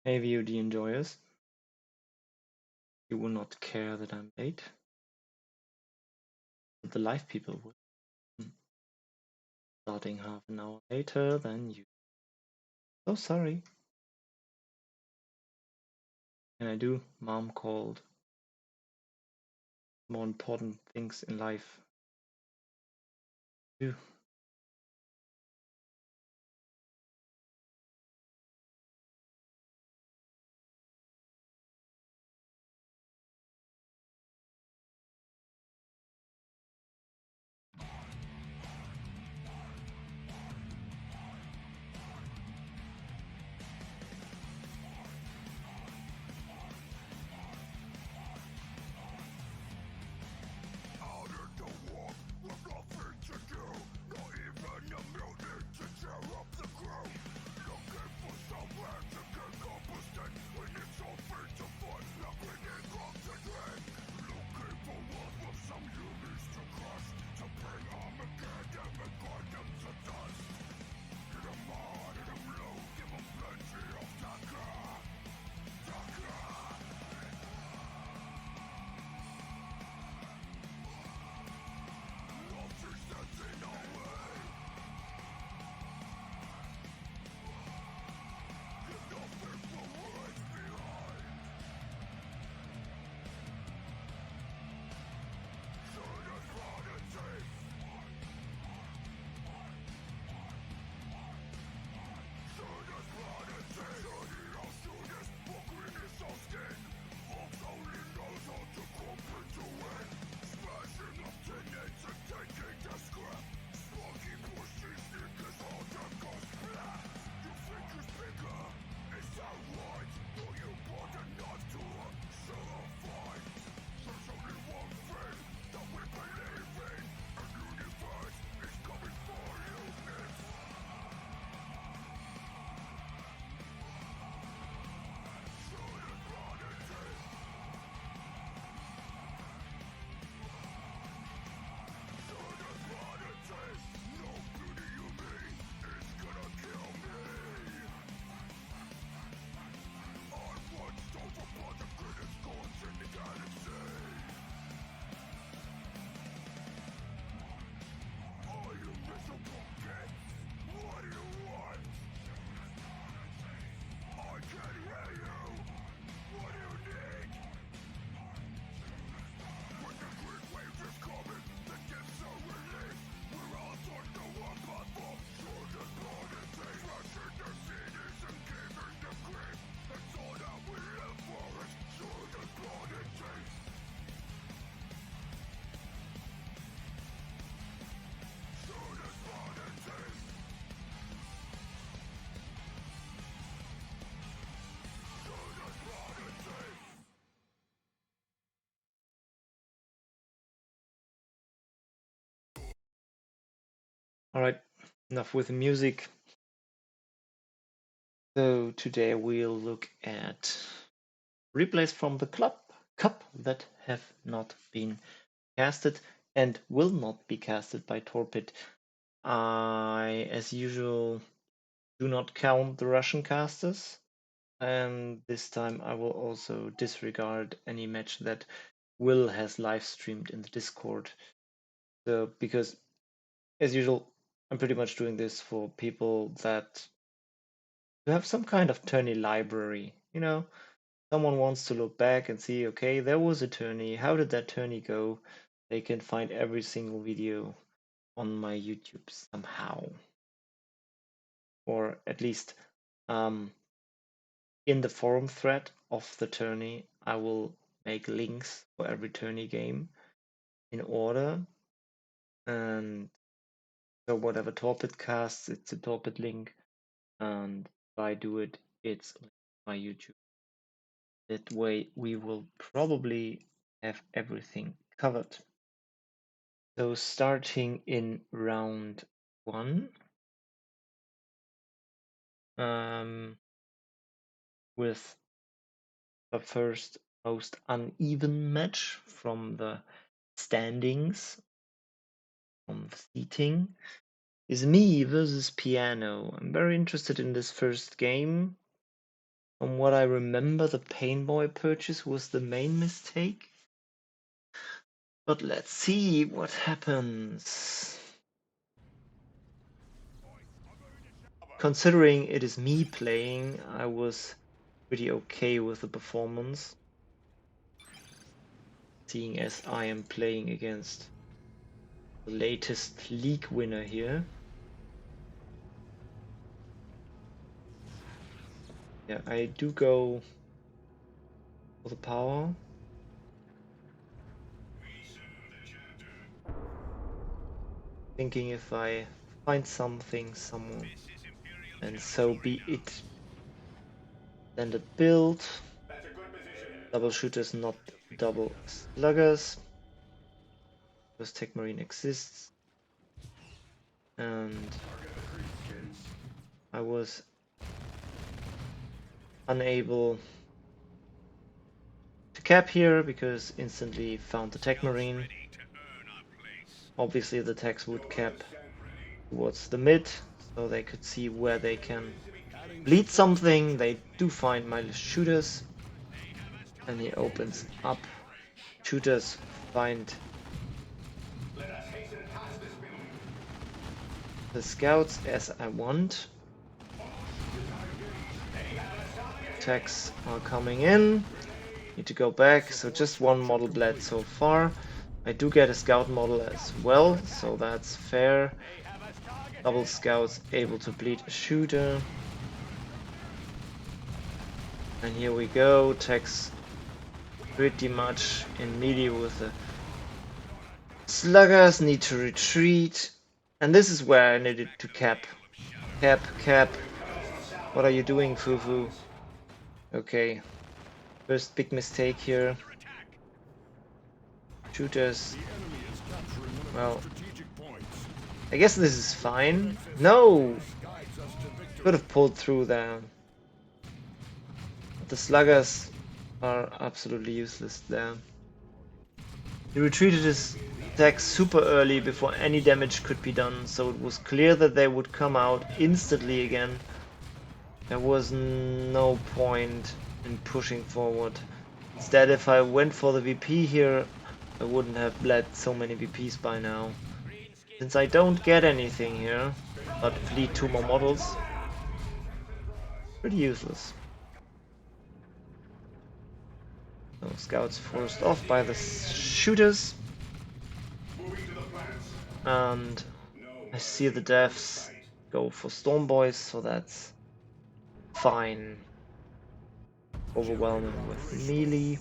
Maybe you, the enjoyers, you will not care that I'm late. But the live people would. Starting half an hour later than you. So sorry. Can I do? Mom called. More important things in life. Do. Alright, enough with the music. So today we'll look at replays from the cup that have not been casted and will not be casted by Torpid. I, as usual, do not count the Russian casters, and this time I will also disregard any match that Will has live streamed in the Discord. So, because as usual, I'm pretty much doing this for people that have some kind of tourney library. Someone wants to look back and see, okay, there was a tourney. How did that tourney go? They can find every single video on my YouTube somehow. Or at least in the forum thread of the tourney, I will make links for every tourney game in order. And so whatever Torpid casts, it's a Torpid link. And if I do it, it's my YouTube. That way we will probably have everything covered. So starting in round 1, with the first most uneven match from the standings, from the seating, is me versus Piano. I'm very interested in this first game. From what I remember, the Painboy purchase was the main mistake. But let's see what happens. Considering it is me playing, I was pretty okay with the performance. Seeing as I am playing against the latest league winner here. Yeah, I do go for the power. Thinking if I find something, someone, and so be it. Standard build. Double shooters, not double sluggers. Because Tech Marine exists. And I was unable to cap here because instantly found the Tech Marine. Obviously the techs would cap towards the mid, so they could see where they can bleed something. They do find my shooters, and he opens up. Shooters find the scouts as I want. Techs are coming in. Need to go back, so just one model bled so far. I do get a scout model as well, so that's fair. Double scouts able to bleed a shooter. And here we go, techs pretty much in melee with the sluggers, need to retreat. And this is where I needed to cap. Cap. What are you doing, Fufu? Okay. First big mistake here. Shooters. Well, I guess this is fine. No! Could have pulled through there. But the sluggers are absolutely useless there. He retreated his attack super early before any damage could be done, so it was clear that they would come out instantly again. There was no point in pushing forward. Instead, if I went for the VP here, I wouldn't have bled so many VPs by now. Since I don't get anything here, but fleet 2 more models, pretty useless. So scouts forced off by the shooters. And I see the devs go for Storm Boys, so that's fine. Overwhelming with melee.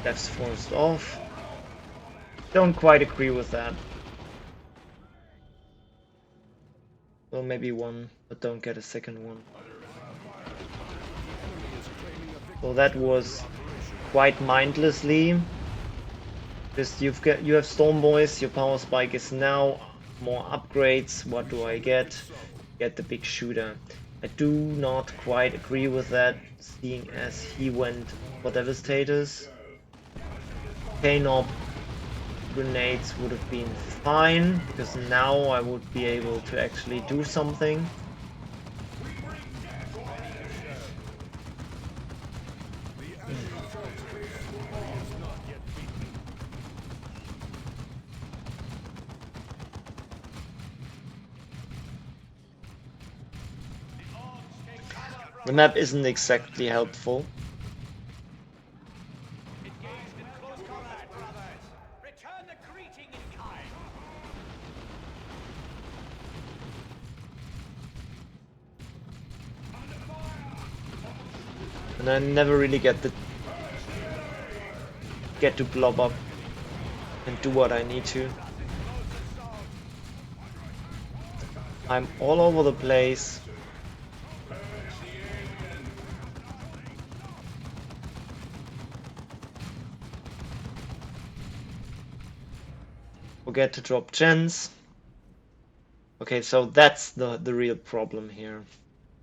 Devs forced off. Don't quite agree with that. Well, maybe one, but don't get a second one. So that was quite mindlessly. Just you have Storm Boys, your power spike is now more upgrades. What do I get? Get the big shooter. I do not quite agree with that, seeing as he went for Devastators. K-Nob grenades would have been fine, because now I would be able to actually do something. The map isn't exactly helpful. And I never really get to blob up and do what I need to. I'm all over the place. Forget to drop gens. Okay, so that's the real problem here.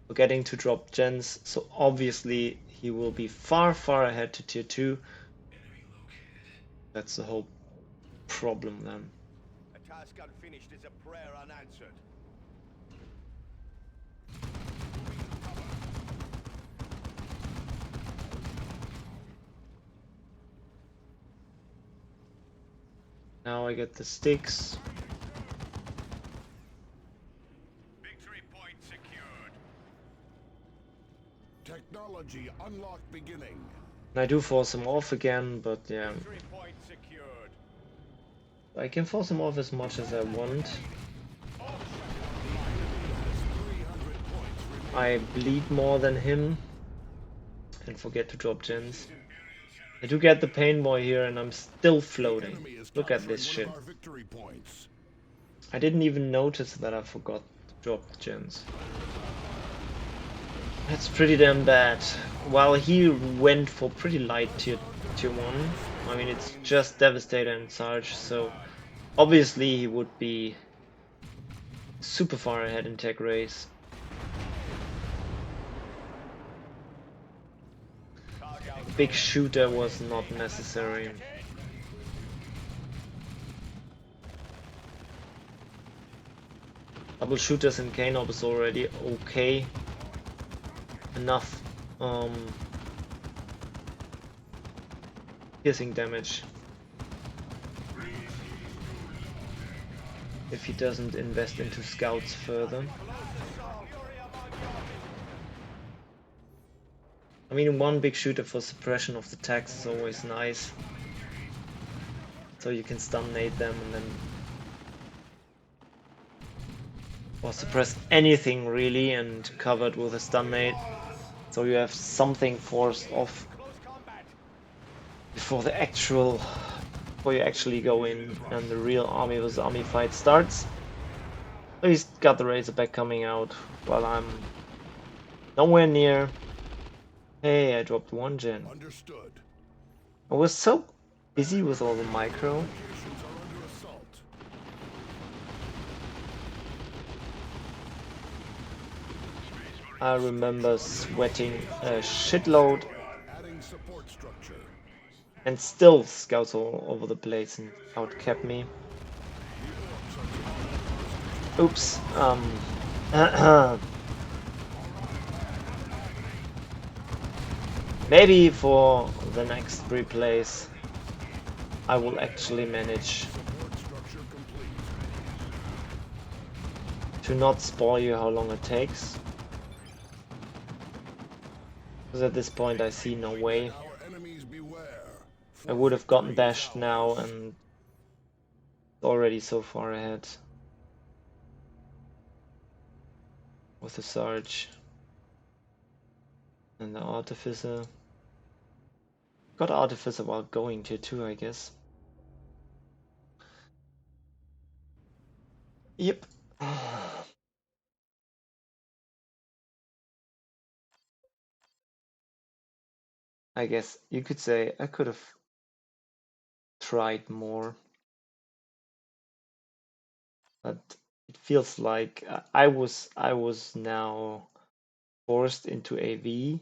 Forgetting to drop gens, so obviously he will be far ahead to tier 2. That's the whole problem then. A task unfinished is a prayer unanswered. Now I get the sticks. Victory point secured. Technology unlock beginning. I do force him off again, but yeah. Victory point secured. I can force him off as much as I want. I bleed more than him. And forget to drop gens. I do get the pain boy here and I'm still floating. Look at this shit. I didn't even notice that I forgot to drop the gens. That's pretty damn bad. While he went for pretty light tier 1. I mean, it's just Devastator and Sarge, so obviously he would be super far ahead in tech race. Big shooter was not necessary. Double shooters in K-Nob is already okay enough piercing damage if he doesn't invest into scouts further. I mean, one big shooter for suppression of the tax is always nice. So you can stun nade them and then... or suppress anything really and cover it with a stun nade. So you have something forced off before the actual... before you actually go in and the real army versus army fight starts. So he's got the Razorback coming out while I'm nowhere near. Hey, I dropped one gen. Understood. I was so busy with all the micro. I remember sweating a shitload and still scouts all over the place and outcapped me. Oops. Maybe for the next replays I will actually manage to not spoil you how long it takes. Because at this point I see no way. I would have gotten dashed now and already so far ahead with the Sarge and the Artificer. Got Artificer while going tier 2, I guess. Yep. I guess you could say I could have tried more, but it feels like I was now forced into AV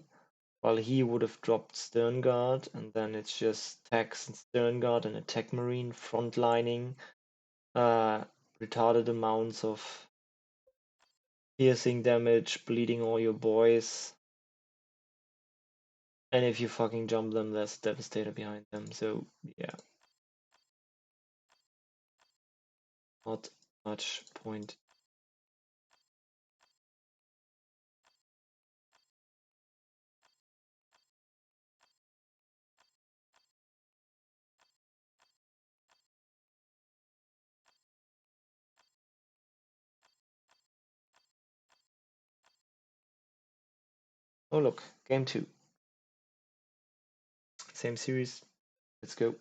while he would have dropped Stern Guard, and then it's just Tax and Stern Guard and Attack Marine frontlining retarded amounts of piercing damage, bleeding all your boys. And if you fucking jump them, there's a Devastator behind them, so yeah. Not much point. Oh look, game 2. Same series. Let's go.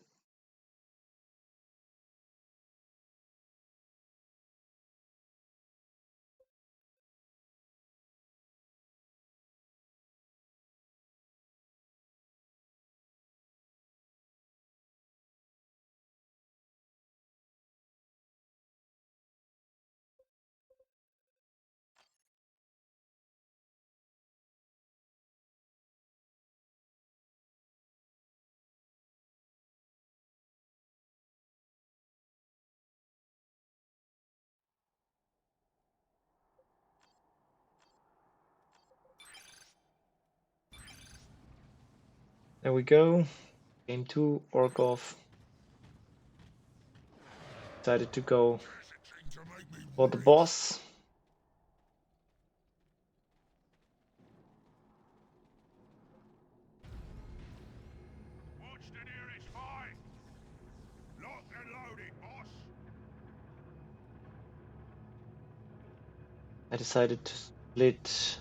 There we go. Game 2, Orkov decided to go for the boss. Watch the nearest fight. Lock and loaded, boss. I decided to split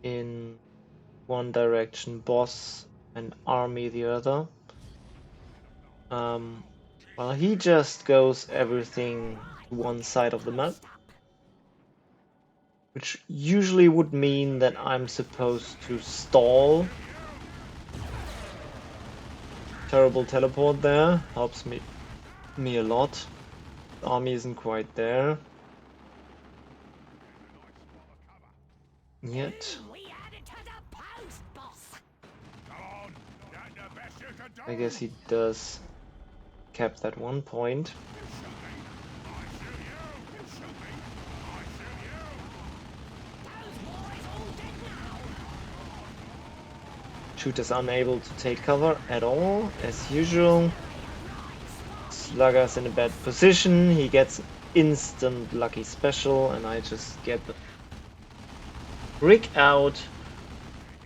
in one direction, boss and army the other. Well, he just goes everything to one side of the map, which usually would mean that I'm supposed to stall. Terrible teleport there, helps me a lot. The army isn't quite there yet. I guess he does cap that one point. Shooter's unable to take cover at all, as usual. Slugger's in a bad position, he gets instant lucky special, and I just get the brick out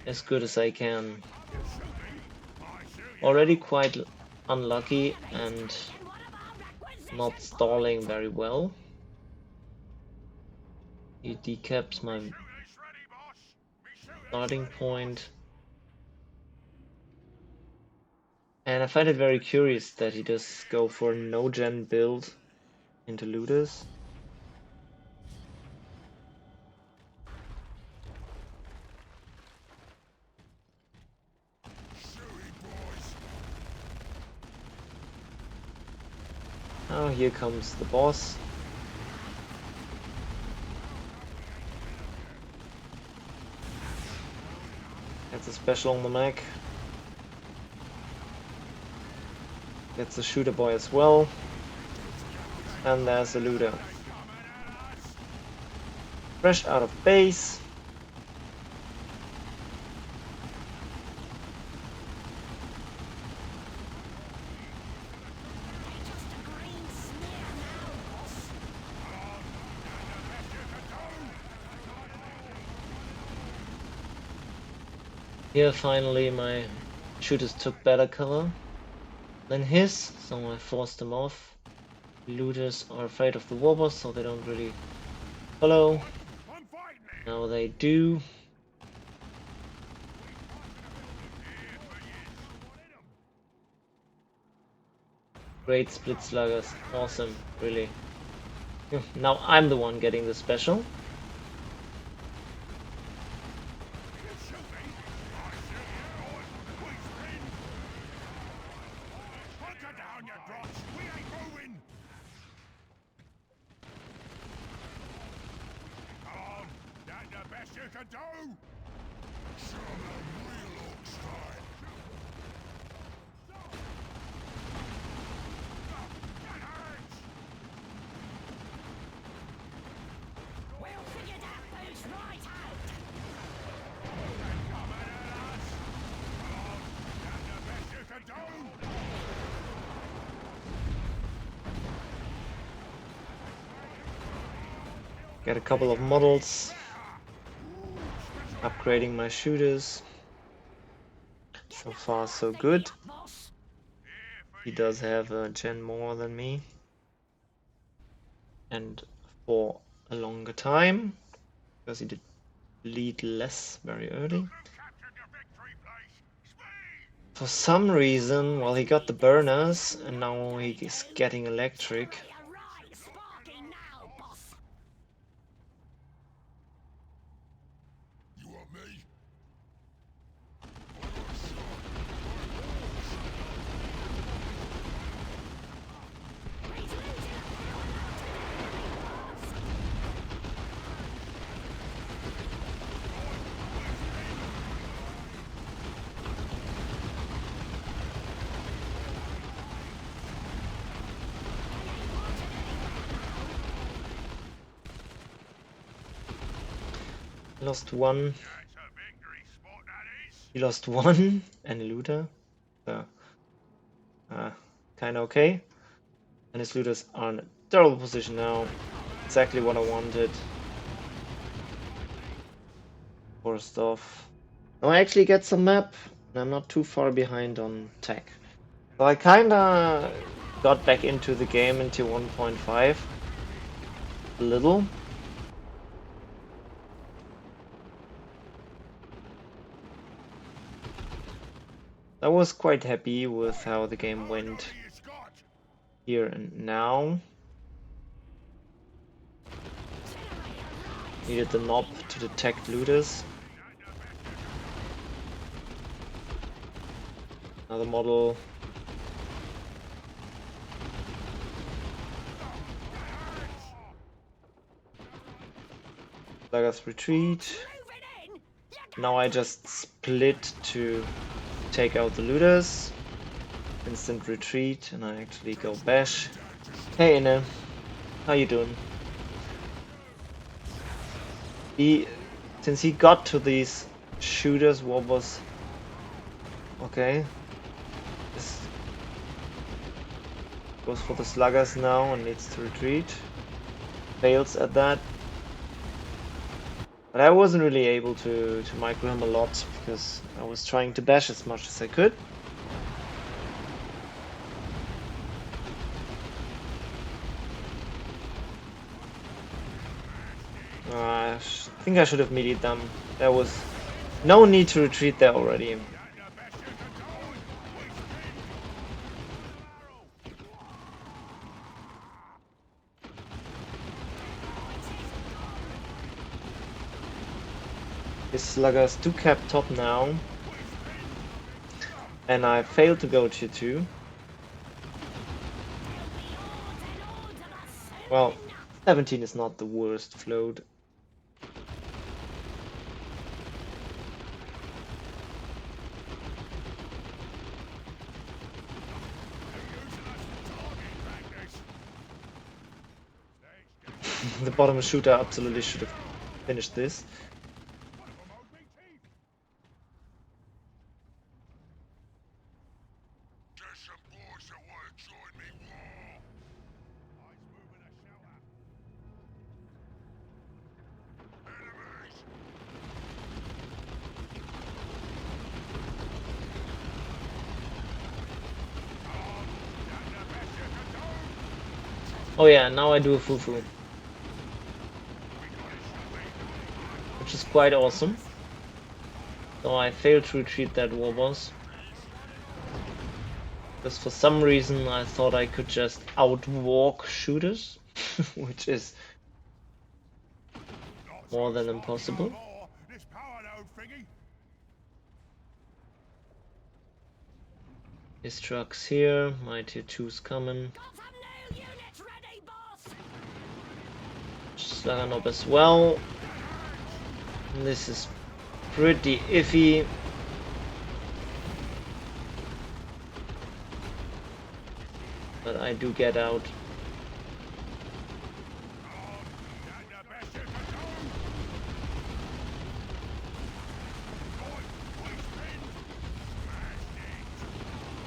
as good as I can. Already quite unlucky and not stalling very well. He decaps my starting point. And I find it very curious that he does go for a no-gen build into looters. Oh, here comes the boss. Gets a special on the mech. Gets a shooter boy as well. And there's a looter. Fresh out of base. Here finally my shooters took better cover than his, so I forced them off. Looters are afraid of the warboss, so they don't really follow. Now they do. Great split sluggers, awesome, really. Now I'm the one getting the special. Get a couple of models, upgrading my shooters. So far so good. He does have a gen more than me, and for a longer time, because he did bleed less very early. For some reason, well, he got the burners, and now he is getting electric. Lost one. He lost one and a looter. So, kind of okay. And his looters are in a terrible position now. Exactly what I wanted. Forest off. Now I actually get some map, and I'm not too far behind on tech. So I kinda got back into the game into 1.5 a little. I was quite happy with how the game went here and now. Needed the knob to detect looters. Another model. Laga's retreat. Now I just split to take out the looters. Instant retreat, and I actually go bash. Hey Inne, how you doing? Since he got to these shooters, what was okay? This goes for the sluggers now and needs to retreat. Fails at that. But I wasn't really able to micro him a lot because I was trying to bash as much as I could. I think I should have meated them. There was no need to retreat there already. His sluggers do cap top now. And I failed to go tier 2. Well, 17 is not the worst float. The bottom shooter absolutely should have finished this. Oh yeah, now I do a fufu. Which is quite awesome. So I failed to retreat that warboss. Because for some reason I thought I could just outwalk shooters, which is more than impossible. His truck's here, my tier 2's coming. Slugger knob as well. And this is pretty iffy. But I do get out.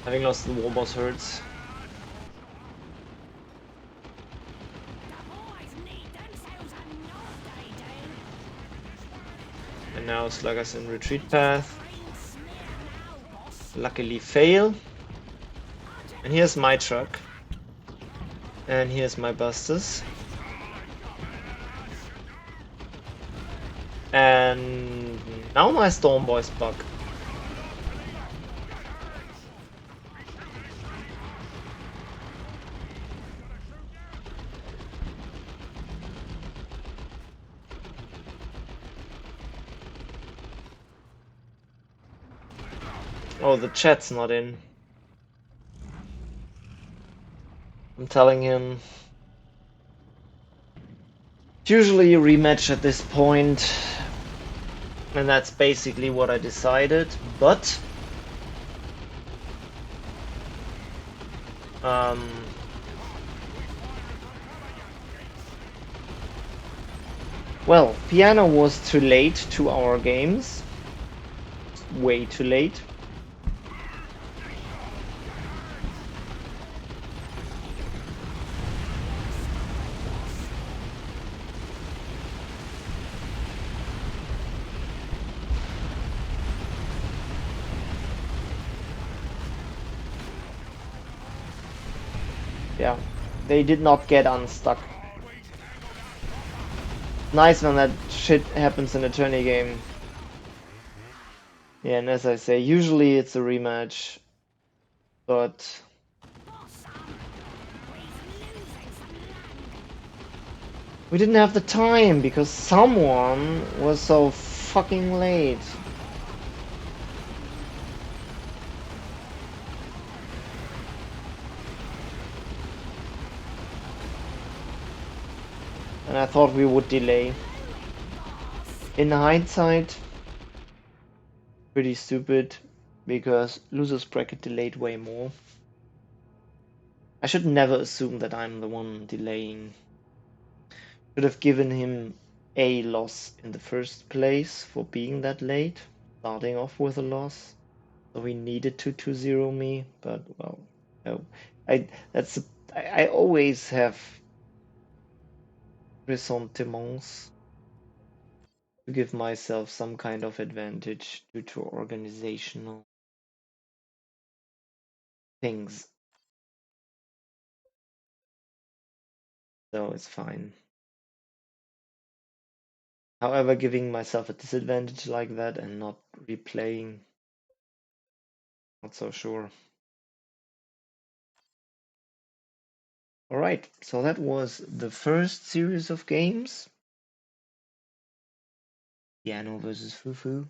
Having lost the warboss hurts. And now Slugger's in retreat path. Luckily fail. And here's my truck. And here's my busters. And now my Storm Boys bug. Oh, the chat's not in. I'm telling him. Usually a rematch at this point. And that's basically what I decided. But well, Piano was too late to our games. Way too late. yeah, they did not get unstuck. Nice when that shit happens in a tourney game. Yeah, and as I say, usually it's a rematch, but we didn't have the time because someone was so fucking late. And I thought we would delay. In hindsight, pretty stupid because losers bracket delayed way more. I should never assume that I'm the one delaying. Should have given him a loss in the first place for being that late, starting off with a loss. So he needed to 2-0 me, but well, no. I always have ressentiments to give myself some kind of advantage due to organizational things. So it's fine. However, giving myself a disadvantage like that and not replaying, not so sure. Alright, so that was the first series of games. Piano versus Fufu.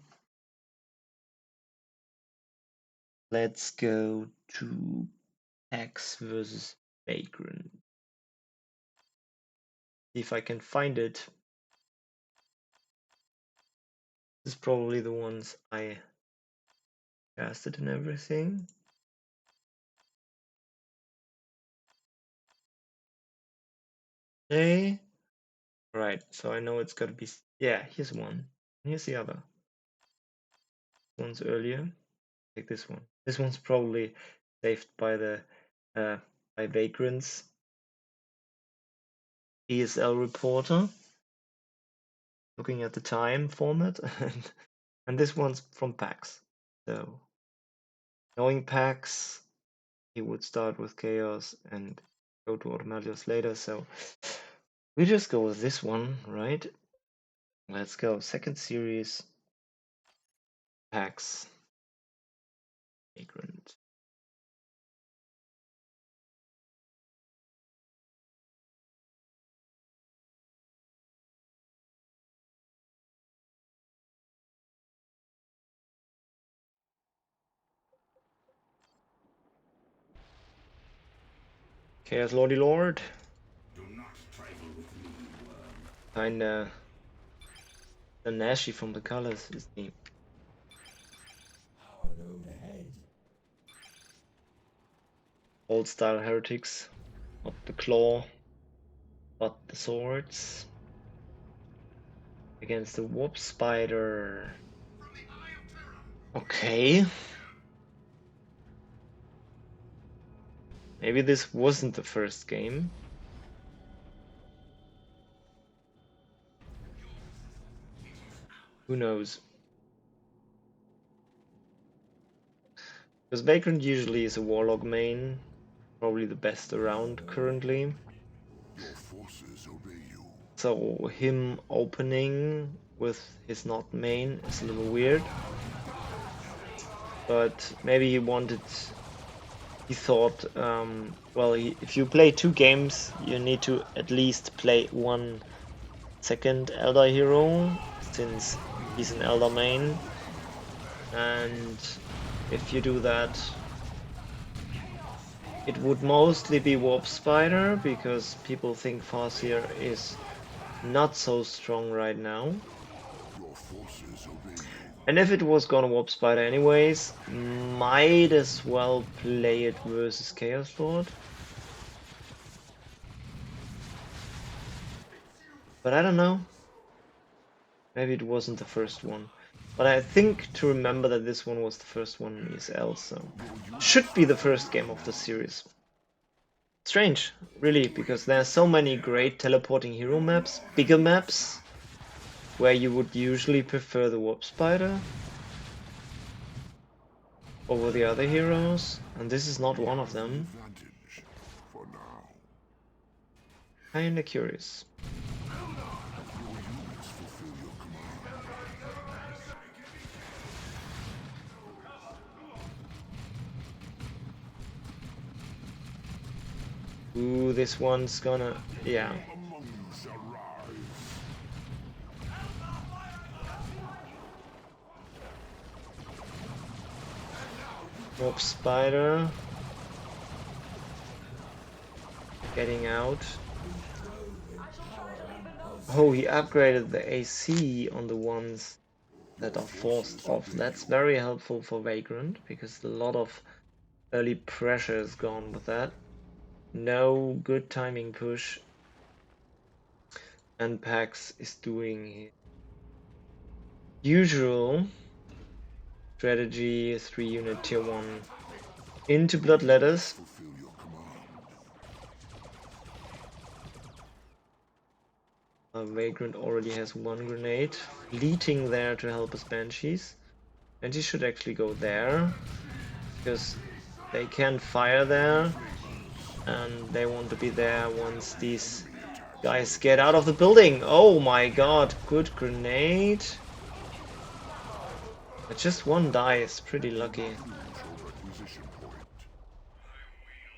Let's go to X versus Vagrant. See if I can find it. This is probably the ones I casted and everything. Okay. Right, so I know it's gotta be. Yeah, here's one. Here's the other. This one's earlier. Take this one. This one's probably saved by the by Vagrant's ESL reporter. Looking at the time format, and this one's from PAX. So knowing PAX, he would start with Chaos and go to Automatios later. So we just go with this one, right? Let's go. Second series, PAX, Vagrant. Chaos Lordy Lord. Kinda the Nashi from the colors is the old style heretics. Not the claw, but the swords. Against the warp spider. Okay. Maybe this wasn't the first game. Who knows? Because Vagrant usually is a Warlock main, probably the best around currently. So him opening with his not main is a little weird. But maybe he thought, well, if you play 2 games, you need to at least play 1 second Elder hero, since he's an Elder main. And if you do that, it would mostly be Warp Spider, because people think Farseer is not so strong right now. And if it was gonna Warp Spider anyways, might as well play it versus Chaos Lord. But I don't know. Maybe it wasn't the first one. But I think to remember that this one was the first one in ESL, so should be the first game of the series. Strange, really, because there are so many great teleporting hero maps, bigger maps, where you would usually prefer the Warp Spider over the other heroes, and this is not one of them. Kinda curious. Ooh, this one's gonna... yeah. Warp Spider. Getting out. Oh, he upgraded the AC on the ones that are forced off. That's very helpful for Vagrant, because a lot of early pressure is gone with that. No good timing push. And Pax is doing his usual strategy, 3-unit tier 1 into Bloodletters. Vagrant already has 1 grenade, fleeting there to help his Banshees. And he should actually go there, because they can fire there, and they want to be there once these guys get out of the building. Oh my god, good grenade. But just 1 dice, pretty lucky.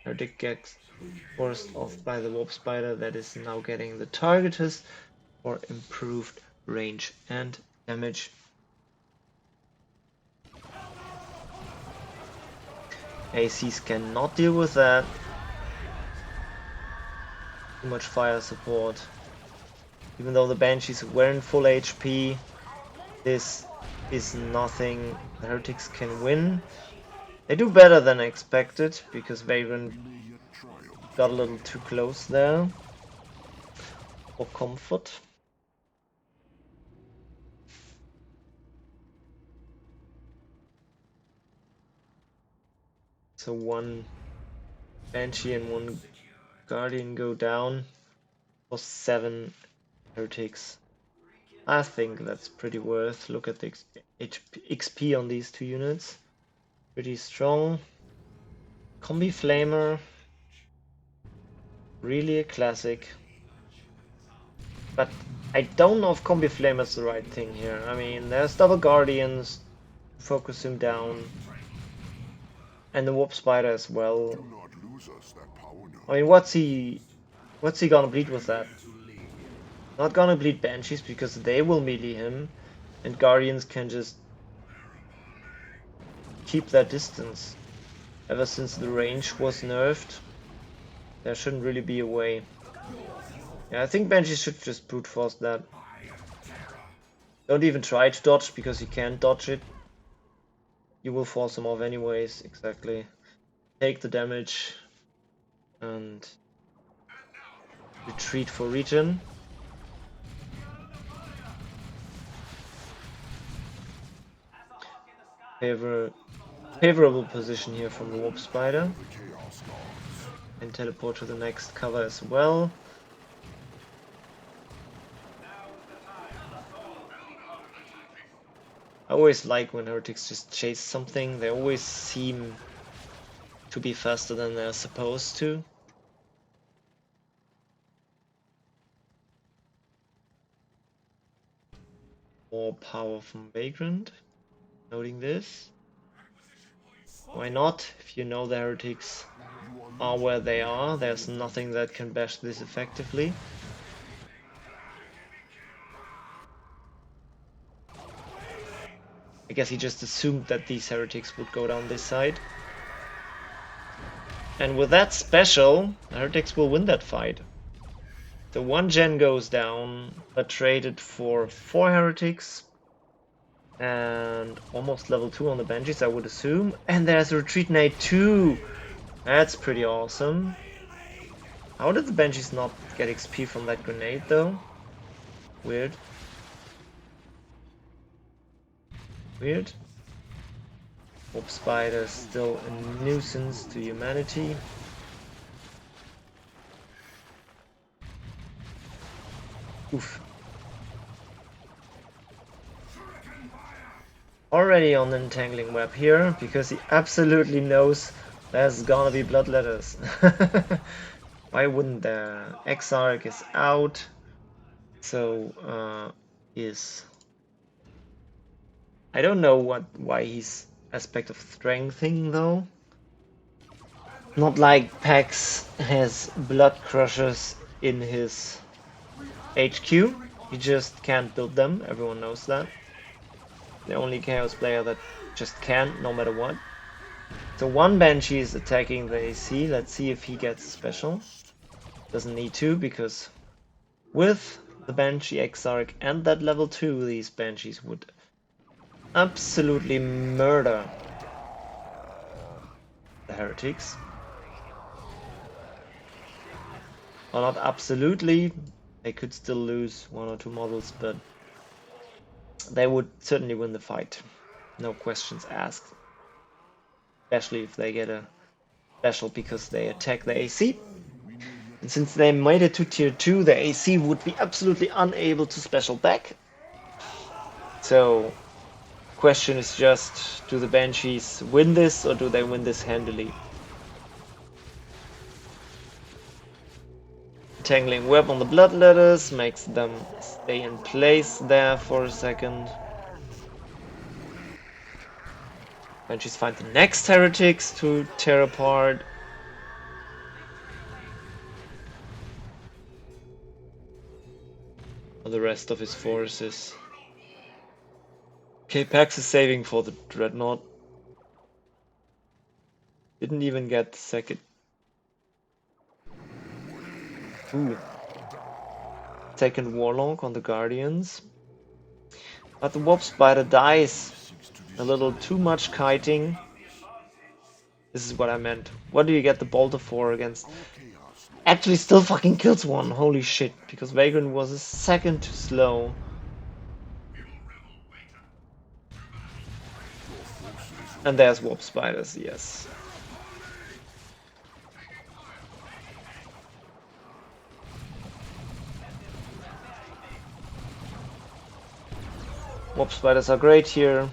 Heretic gets forced off by the Warp Spider that is now getting the Targetus for improved range and damage. ACs cannot deal with that. Too much fire support. Even though the Banshees were in full HP, this is nothing the Heretics can win. They do better than expected, because Vagrant got a little too close there for comfort. So 1 Banshee and 1 Guardian go down for 7 Heretics. I think that's pretty worth. Look at the XP on these 2 units. Pretty strong. Combi Flamer. Really a classic. But I don't know if Combi Flamer is the right thing here. I mean, there's double Guardians to focus him down. And the Warp Spider as well. I mean, what's he gonna bleed with that? Not gonna bleed Banshees, because they will melee him, and Guardians can just keep that distance. Ever since the range was nerfed, there shouldn't really be a way. Yeah, I think Banshees should just brute force that. Don't even try to dodge, because you can't dodge it. You will force them off anyways, exactly. Take the damage and retreat for regen. Favorable position here from the Warp Spider. And teleport to the next cover as well. I always like when Heretics just chase something. They always seem to be faster than they're supposed to. More power from Vagrant. Noting this. Why not? If you know the Heretics are where they are, there's nothing that can bash this effectively. I guess he just assumed that these Heretics would go down this side. And with that special, the Heretics will win that fight. The 1 gen goes down, but traded for 4 Heretics. And almost level 2 on the Banshees, I would assume. And there's a retreat nade too! That's pretty awesome. How did the Banshees not get XP from that grenade though? Weird. Weird. Warp Spider still a nuisance to humanity. Oof. Already on the entangling web here, because he absolutely knows there's gonna be bloodletters. Why wouldn't the Exarch is out? So is I don't know why he's aspect of strengthening though. Not like Pax has blood crushers in his HQ. He just can't build them. Everyone knows that. The only Chaos player that just can't, no matter what. So one Banshee is attacking the AC. Let's see if he gets special. Doesn't need to, because with the Banshee Exarch and that level 2, these Banshees would absolutely murder the Heretics. Well, not absolutely. They could still lose 1 or 2 models, but they would certainly win the fight. No questions asked. Especially if they get a special because they attack the AC. And since they made it to tier 2, the AC would be absolutely unable to special back. So, question is just, do the Banshees win this or do they win this handily? Tangling Web on the Bloodletters makes them stay in place there for a second. Banshees find the next Heretics to tear apart. The rest of his forces. Okay, Pax is saving for the Dreadnought. Didn't even get the second. Ooh. Second Warlock on the Guardians. But the Warp Spider dies. A little too much kiting. This is what I meant. What do you get the Bolter for against? Actually still fucking kills one. Holy shit. Because Vagrant was a second too slow. And there's Warp Spiders, yes. Warp Spiders are great here.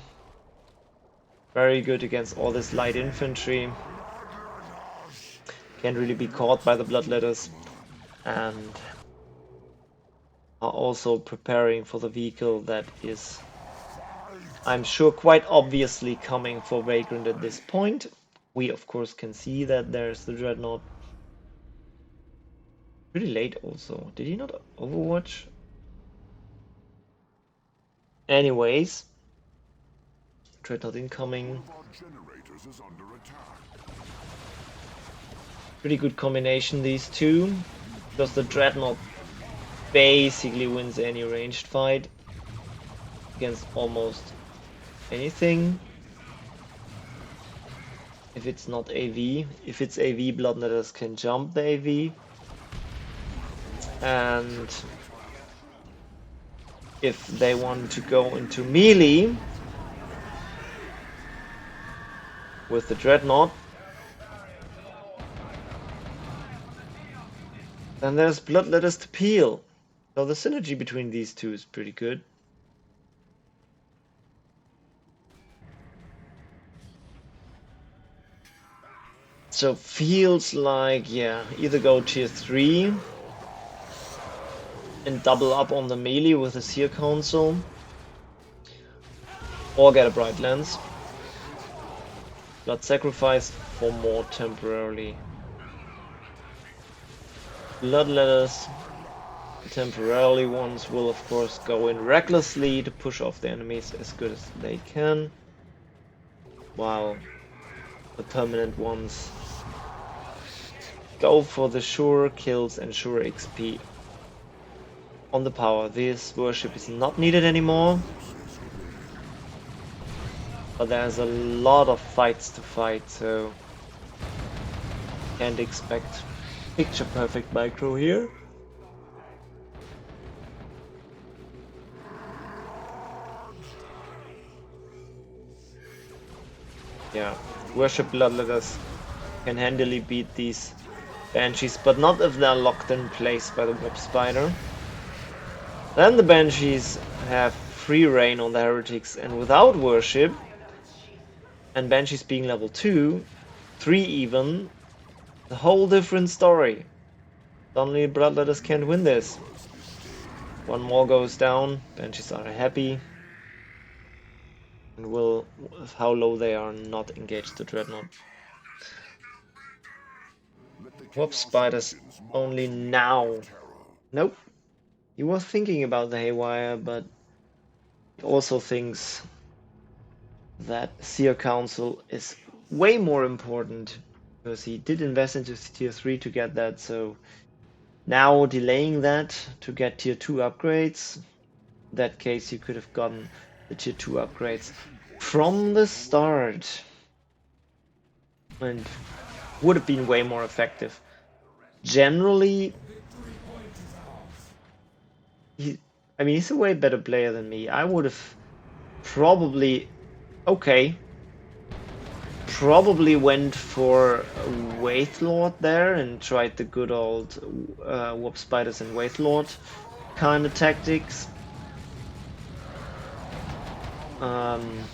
Very good against all this light infantry. Can't really be caught by the Bloodletters. And are also preparing for the vehicle that is, I'm sure, quite obviously coming for Vagrant at this point. We of course can see that there's the Dreadnought. Pretty late also. Did he not Overwatch? Anyways. Dreadnought incoming. Pretty good combination, these two. Because the Dreadnought basically wins any ranged fight against almost anything. If it's not AV. If it's AV, Bloodletters can jump the AV. And if they want to go into melee with the Dreadnought, then there's Bloodletters to peel. So the synergy between these two is pretty good. So feels like, yeah, either go tier 3 and double up on the melee with the Seer Council, or get a Bright Lance. Blood Sacrifice for more temporarily. Bloodletters, temporarily ones, will of course go in recklessly to push off the enemies as good as they can, while the permanent ones go for the sure kills and sure XP on the power. This worship is not needed anymore, but there's a lot of fights to fight, so can't expect picture perfect micro here. Yeah, worship Bloodletters can handily beat these Banshees, but not if they're locked in place by the Warp Spider. Then the Banshees have free reign on the Heretics, and without worship, and Banshees being level 2, 3 even, a whole different story. Suddenly Bloodletters can't win this. One more goes down, Banshees are happy. And will, with how low they are, not engage the Dreadnought. Warp Spiders only now. Nope. He was thinking about the Haywire, but he also thinks that Seer Council is way more important because he did invest into tier 3 to get that, so now delaying that to get tier 2 upgrades, in that case you could have gotten the tier 2 upgrades from the start and would have been way more effective. Generally, I mean, he's a way better player than me. I would have probably, okay, probably went for a Wraithlord there and tried the good old Warp Spiders and Wraithlord kind of tactics. And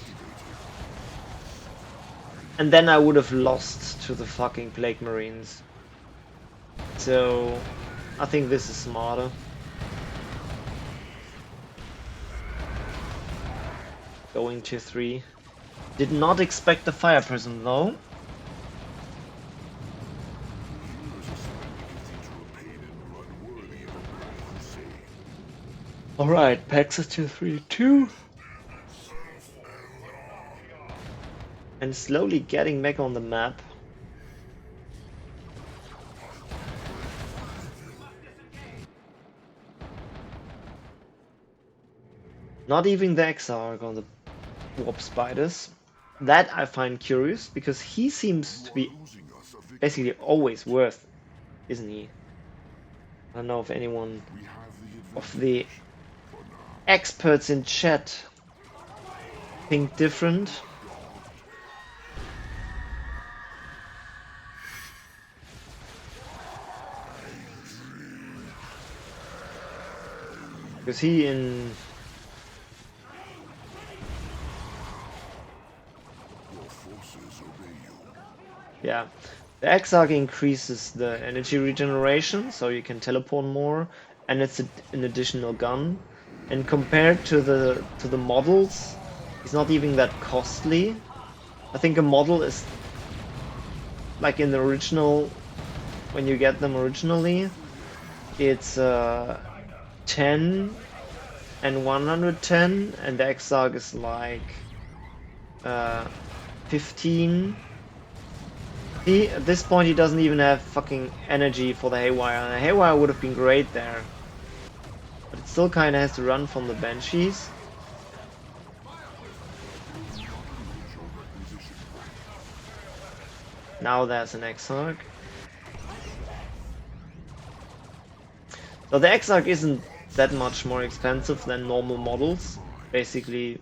then I would have lost to the fucking Plague Marines. So I think this is smarter. Going tier 3. Did not expect the Fire Prism though. Alright, Pax is tier 3 too. And slowly getting back on the map. Not even the Exarch on the Warp Spiders. That I find curious, because he seems to be basically always worth, isn't he? I don't know if anyone of the experts in chat think different. Because he in... Yeah, the Exarch increases the energy regeneration, so you can teleport more, and it's an additional gun. And compared to the models, it's not even that costly. I think a model is like in the original, when you get them originally, it's 10 and 110, and the Exarch is like 15. He, at this point, he doesn't even have fucking energy for the Haywire. And the Haywire would have been great there. But it still kinda has to run from the Banshees. Now there's an Exarch. So the Exarch isn't that much more expensive than normal models. Basically,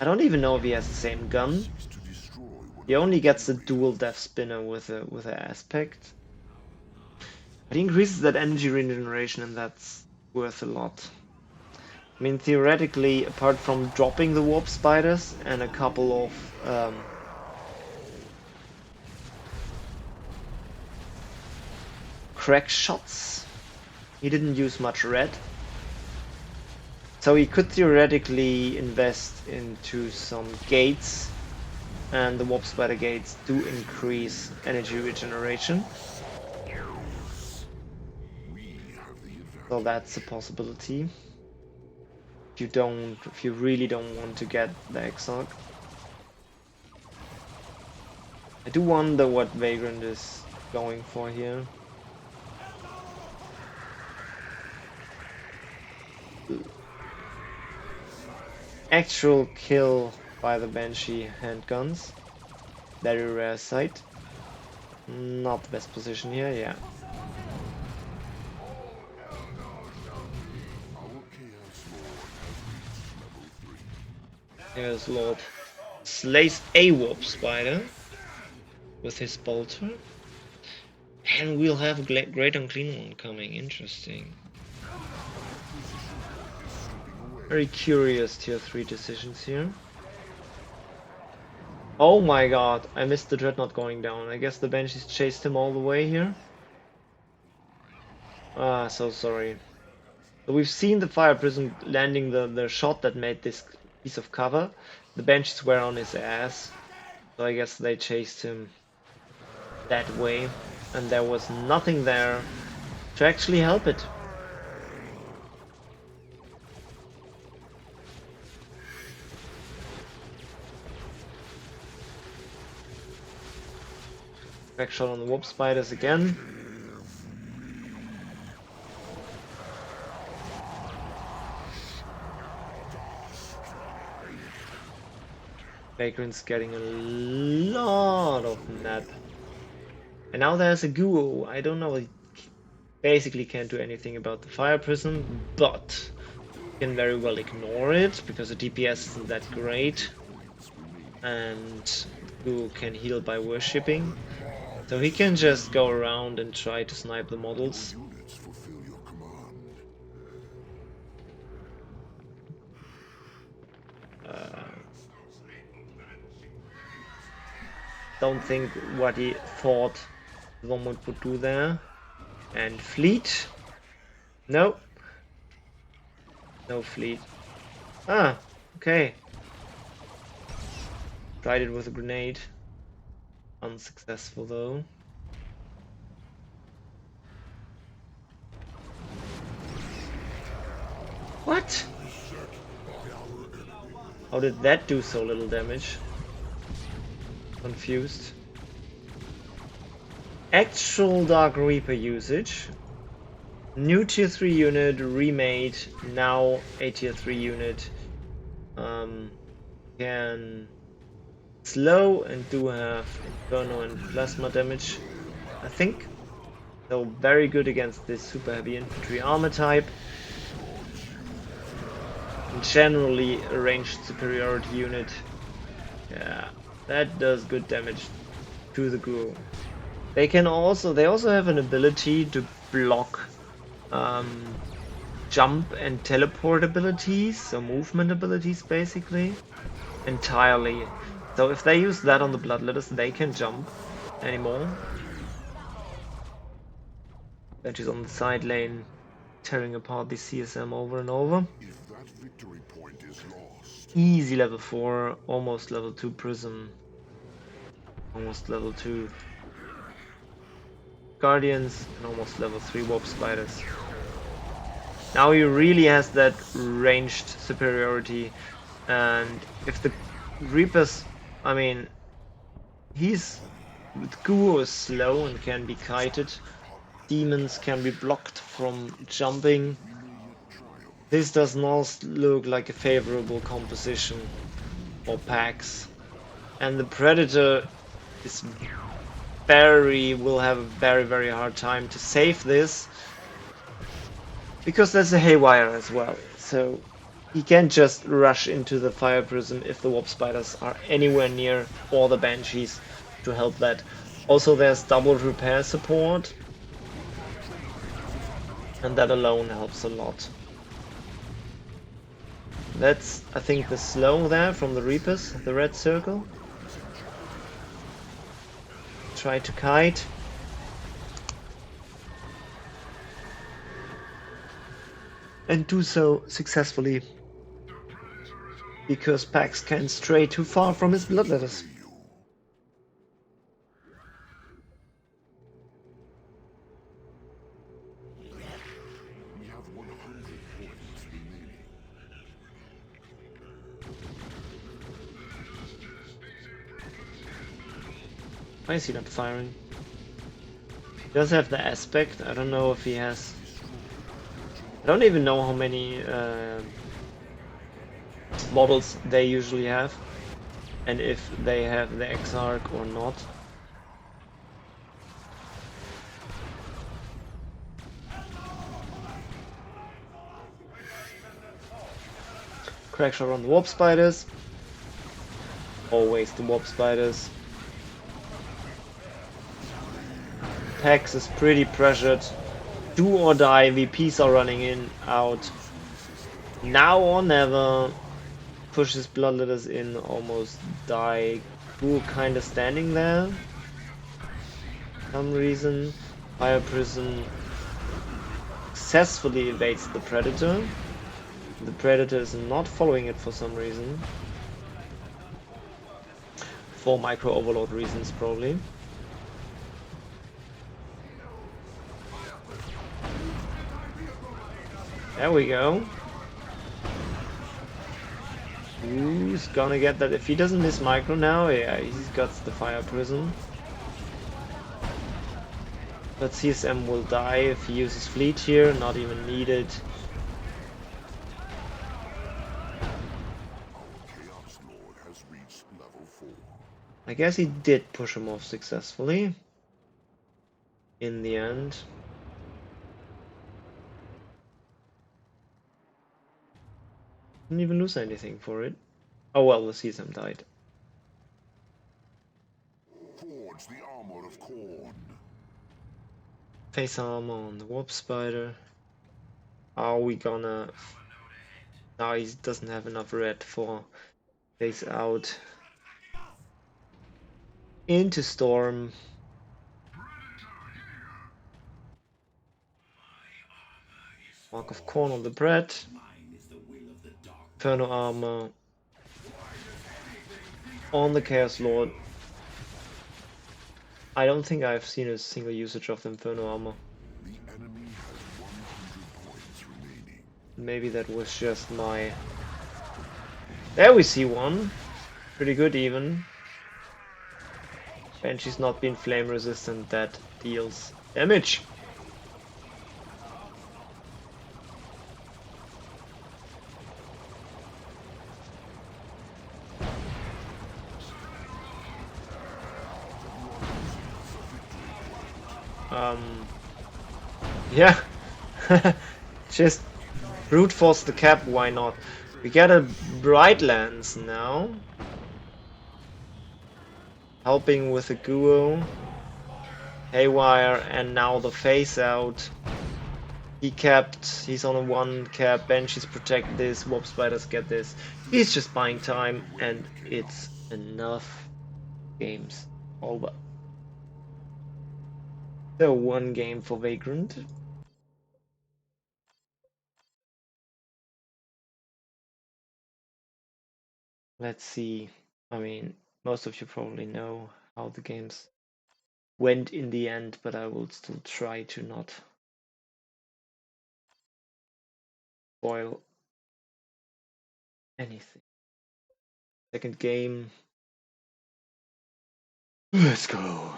I don't even know if he has the same gun. He only gets the dual Death Spinner with a aspect. But he increases that energy regeneration, and that's worth a lot. I mean, theoretically, apart from dropping the Warp Spiders and a couple of crack shots, he didn't use much red. So he could theoretically invest into some gates, and the Warp Spider gates do increase energy regeneration. So that's a possibility. If you really don't want to get the Exarch. I do wonder what Vagrant is going for here. Actual kill by the Banshee handguns. Very rare sight. Not the best position here, yeah. Here's Lord. Slays a Warp Spider with his bolter. And we'll have a Great Unclean One coming. Interesting. Very curious tier 3 decisions here. Oh my god, I missed the Dreadnought going down. I guess the Banshees chased him all the way here. Ah, so sorry. So we've seen the Fire Prism landing the shot that made this piece of cover. The Banshees were on his ass, so I guess they chased him that way, and there was nothing there to actually help it. Back shot on the Warp Spiders again. Vagrant's getting a lot of nap. And now there's a Guo. I don't know, he basically can't do anything about the Fire Prism, but can very well ignore it because the DPS isn't that great. And Guo can heal by worshipping. So he can just go around and try to snipe the models. Units fulfill your command. Don't think what he thought Lomond would do there. And fleet. No. No fleet. Ah, okay. Tried it with a grenade. Unsuccessful though. What? How did that do so little damage? Confused. Actual Dark Reaper usage. New tier 3 unit, remade, now a tier 3 unit. Can slow and do have Inferno and Plasma damage, I think. So very good against this super heavy infantry armor type. And generally a ranged superiority unit. Yeah, that does good damage to the Guru. They also have an ability to block jump and teleport abilities, so movement abilities basically, entirely. So if they use that on the Bloodletters, they can jump anymore. Then she's on the side lane, tearing apart the CSM over and over. If that victory point is lost, Easy level 4, almost level 2 Prism, almost level 2 Guardians, and almost level 3 Warp Spiders. Now he really has that ranged superiority, and if the Reapers, I mean, he's with Guo is slow and can be kited. Demons can be blocked from jumping. This does not look like a favorable composition for packs, and the Predator is will have a very hard time to save this. Because there's a Haywire as well, so he can't just rush into the Fire Prism if the Warp Spiders are anywhere near, or the Banshees to help that. Also there's double repair support, and that alone helps a lot. That's, I think, the slow there from the Reapers, the red circle. Try to kite. And do so successfully, because Pax can stray too far from his Bloodletters. we have 100 points remaining. Why is he not firing? He does have the aspect. I don't know if he has. I don't even know how many models they usually have, and if they have the Exarch or not. Crackshot on the Warp Spiders. Always the Warp Spiders. Pax is pretty pressured. Do or die, VPs are running in, out. Now or never. Pushes Bloodletters in, almost die. Who kinda standing there. For some reason, Fire Prism successfully evades the Predator. The Predator is not following it for some reason. For Micro Overload reasons, probably. There we go. Who's gonna get that? If he doesn't miss Micro now, yeah, he's got the Fire Prism. But CSM will die if he uses Fleet here, not even needed. Chaos Lord has reached level 4. I guess he did push him off successfully. In the end. Didn't even lose anything for it. Oh well, the CSM died. Forge the armor of Khorne. Face armor on the Warp Spider. Are we gonna... No, he doesn't have enough red for face out. Into Storm. Mark of Khorne on the bread. Inferno armor. On the Chaos Lord. I don't think I've seen a single usage of the Inferno armor. The enemy has 100 points remaining. Maybe that was just my... There we see one. Pretty good even. Banshee's not been flame resistant, that deals damage. Yeah. Just brute force the cap, why not? We get a Bright Lance now. Helping with the Guo. Haywire, and now the face out. He's on a 1 cap, Banshees protect this, Warp Spiders get this. He's just buying time, and it's enough. Games over. So 1 game for Vagrant. Let's see. I mean, most of you probably know how the games went in the end, but I will still try to not spoil anything. Second game. Let's go.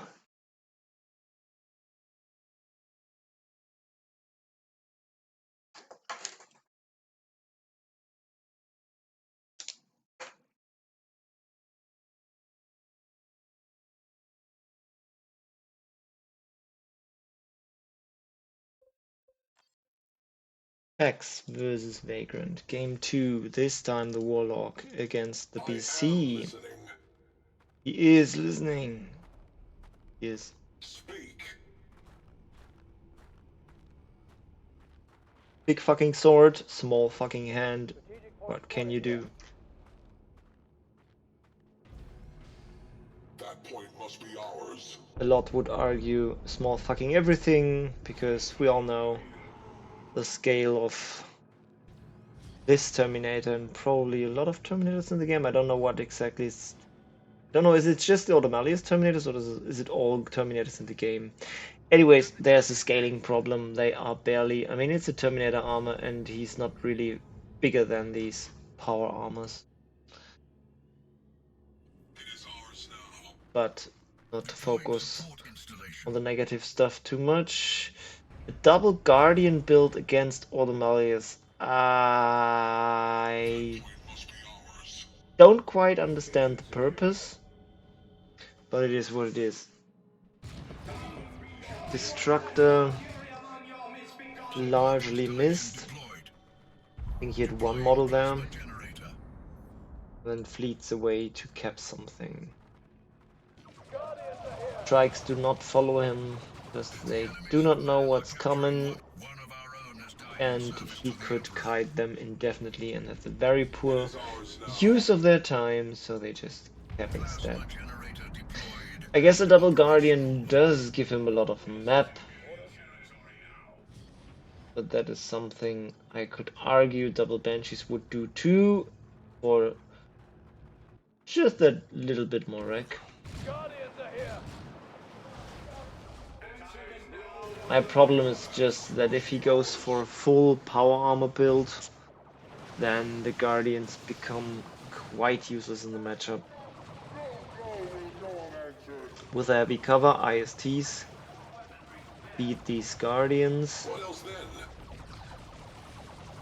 X versus Vagrant. Game 2. This time the Warlock against the BC. He is listening. He is. Speak. Big fucking sword, small fucking hand. What can you do? That point must be ours. A lot would argue small fucking everything, because we all know the scale of this Terminator and probably a lot of Terminators in the game. I don't know what exactly is... I don't know, is it just the Automalius Terminators or is it all Terminators in the game? Anyways, there's a scaling problem. They are barely... I mean, it's a Terminator armor and he's not really bigger than these power armors. But not to focus on the negative stuff too much. A double Guardian build against Automalius. I don't quite understand the purpose, but it is what it is. Destructor largely missed. I think he had 1 model there. Then fleets away to cap something. Strikes do not follow him because they do not know what's coming, and he could kite them indefinitely, and that's a very poor use of their time, so they just Cap instead. I guess a double Guardian does give him a lot of map, but that is something I could argue double Banshees would do too, or just that little bit more wreck. My problem is just that if he goes for a full power armor build, then the Guardians become quite useless in the matchup. With a heavy cover, ISTs beat these Guardians.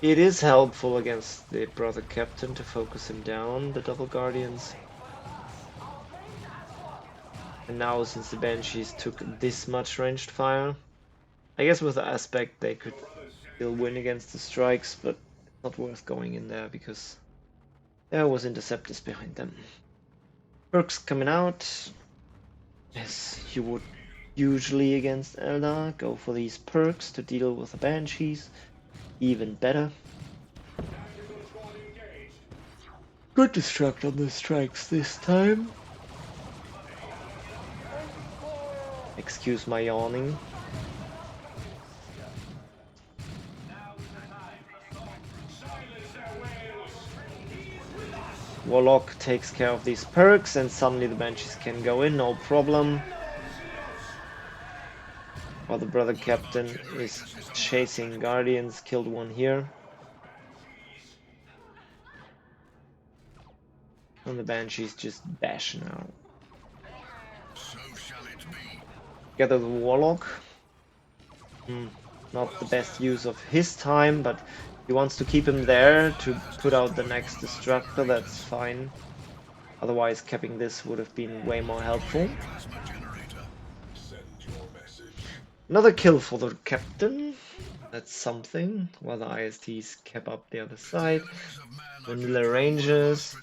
It is helpful against the brother captain to focus him down, the double Guardians. And now since the Banshees took this much ranged fire, I guess with the aspect they could still win against the strikes, but it's not worth going in there because there was interceptors behind them. Orks coming out, as you would usually against Eldar, go for these perks to deal with the Banshees, even better. Good destruct on the strikes this time. Excuse my yawning. Warlock takes care of these perks and suddenly the Banshees can go in, no problem. While the brother captain is chasing Guardians, killed one here. And the Banshees just bash now. Gather the Warlock. Not the best use of his time, but he wants to keep him there to put out the next Destructor, that's fine. Otherwise, capping this would have been way more helpful. Another kill for the captain. That's something. While the ISTs cap up the other side. Vanilla Rangers,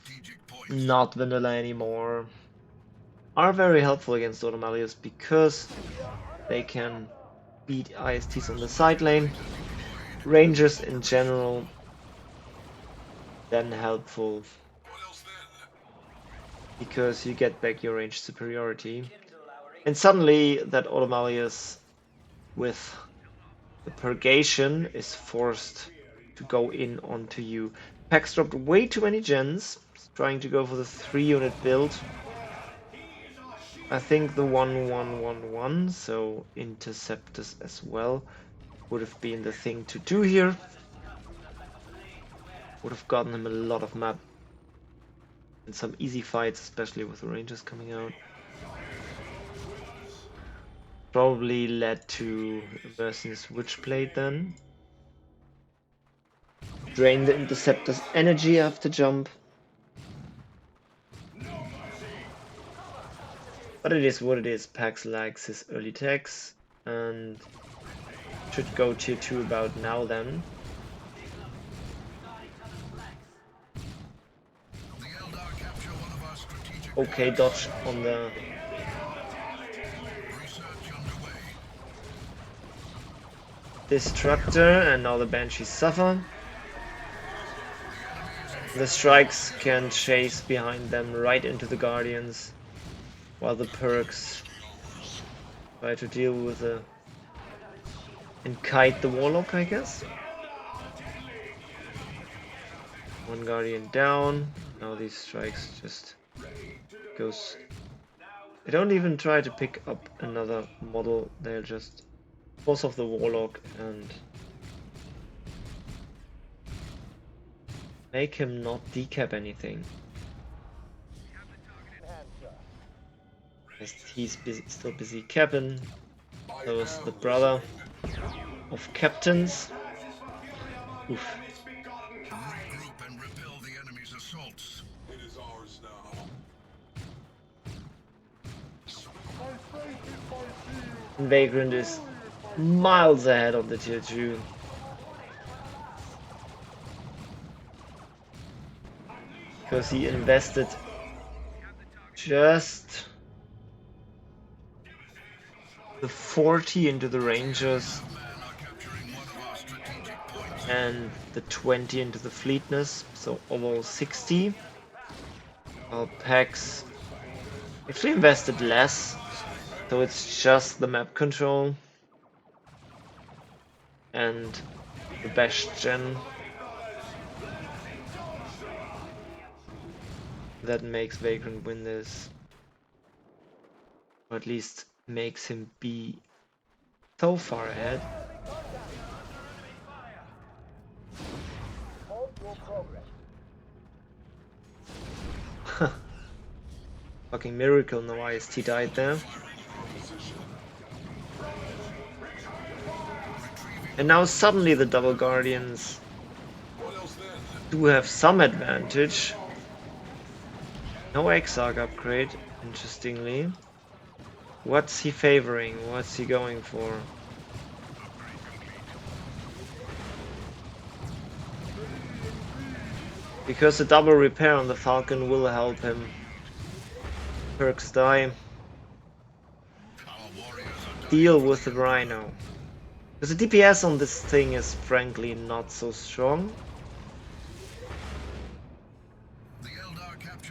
not vanilla anymore, are very helpful against Automalius because they can beat ISTs on the side lane. Rangers in general, then helpful because you get back your range superiority. And suddenly that Automalius with the Purgation is forced to go in onto you. Pax dropped way too many gens, trying to go for the 3-unit build. I think the 1-1-1-1, so interceptors as well, would have been the thing to do here. Would have gotten him a lot of map and some easy fights, especially with the Rangers coming out. Probably led to a Mercenary Switchblade then. Drain the interceptor's energy after jump. But it is what it is. Pax likes his early attacks and should go tier 2 about now then. Okay, dodge on the Destructor, and now the Banshees suffer. The strikes can chase behind them right into the Guardians, while the perks try to deal with the and kite the Warlock, I guess. One Guardian down. Now these strikes just goes. They don't even try to pick up another model. They'll just force off the Warlock and make him not decap anything. He's still busy capping. So is the brother of captains. Oof. And Vagrant is miles ahead of the tier 2. Because he invested just the 40 into the Rangers and the 20 into the Fleetness, so almost 60. While Pax Actually invested less, so it's just the map control and the Bastion that makes Vagrant win this. Or at least makes him be so far ahead. Fucking miracle, no IST died there. And now suddenly the double guardians do have some advantage. No Exarch upgrade, interestingly. What's he favoring? What's he going for? Because the double repair on the Falcon will help him. Perks die. Deal with the Rhino. Because the DPS on this thing is frankly not so strong.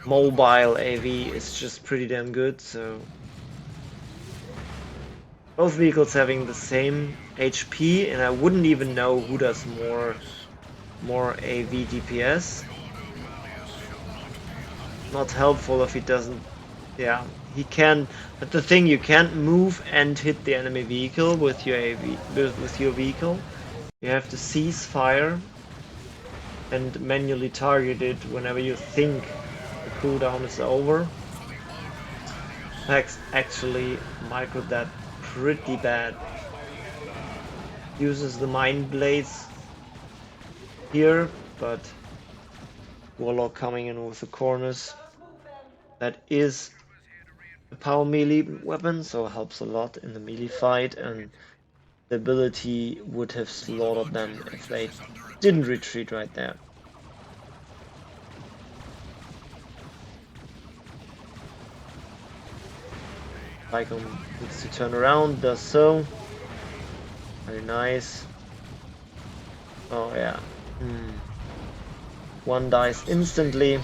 Mobile AV is just pretty damn good, so both vehicles having the same HP, and I wouldn't even know who does more AV DPS. Not helpful if he doesn't. Yeah, he can. But the thing, you can't move and hit the enemy vehicle with your AV with your vehicle. You have to cease fire and manually target it whenever you think the cooldown is over. Pax actually microed that pretty bad. Uses the Mind Blades here, but Warlock coming in with the corners. That is a power melee weapon, so helps a lot in the melee fight, and the ability would have slaughtered them if they didn't retreat right there. Icon needs to turn around, does so. Very nice. Oh yeah. One dies instantly.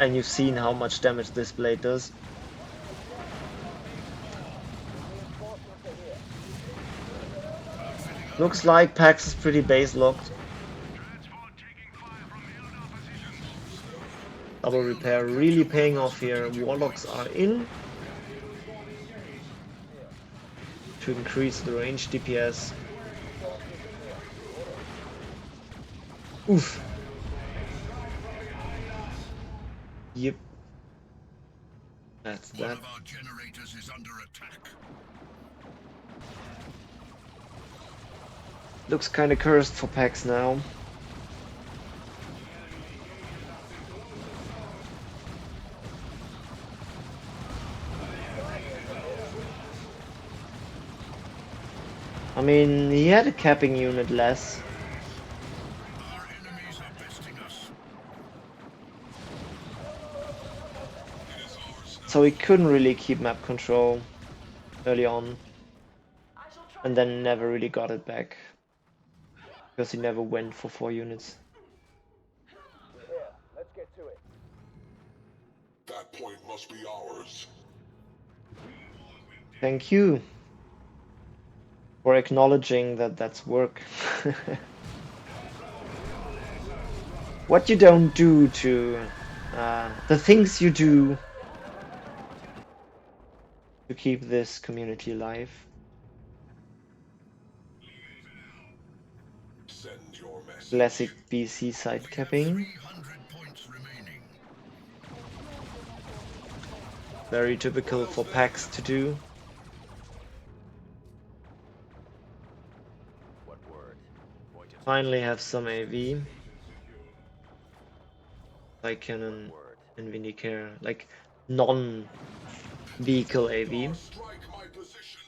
And you've seen how much damage this blade does. Looks like Pax is pretty base locked. Double repair really paying off here. Warlocks are in to increase the range DPS. Oof. Yep. That's that. One of our generators is under attack. Looks kinda cursed for Pax now. I mean, he had a capping unit less. Our enemies are besting us. So he couldn't really keep map control early on. And then never really got it back. Because he never went for 4 units. Here, let's get to it. That point must be ours. Thank you for acknowledging that that's work. What you don't do to the things you do to keep this community alive. Send your message. Classic BC side capping. 300 points remaining. Very typical for Pax to do. What word? Point of Finally have some AV. Like Cannon and Vindicare, like non-vehicle AV. Strike my position.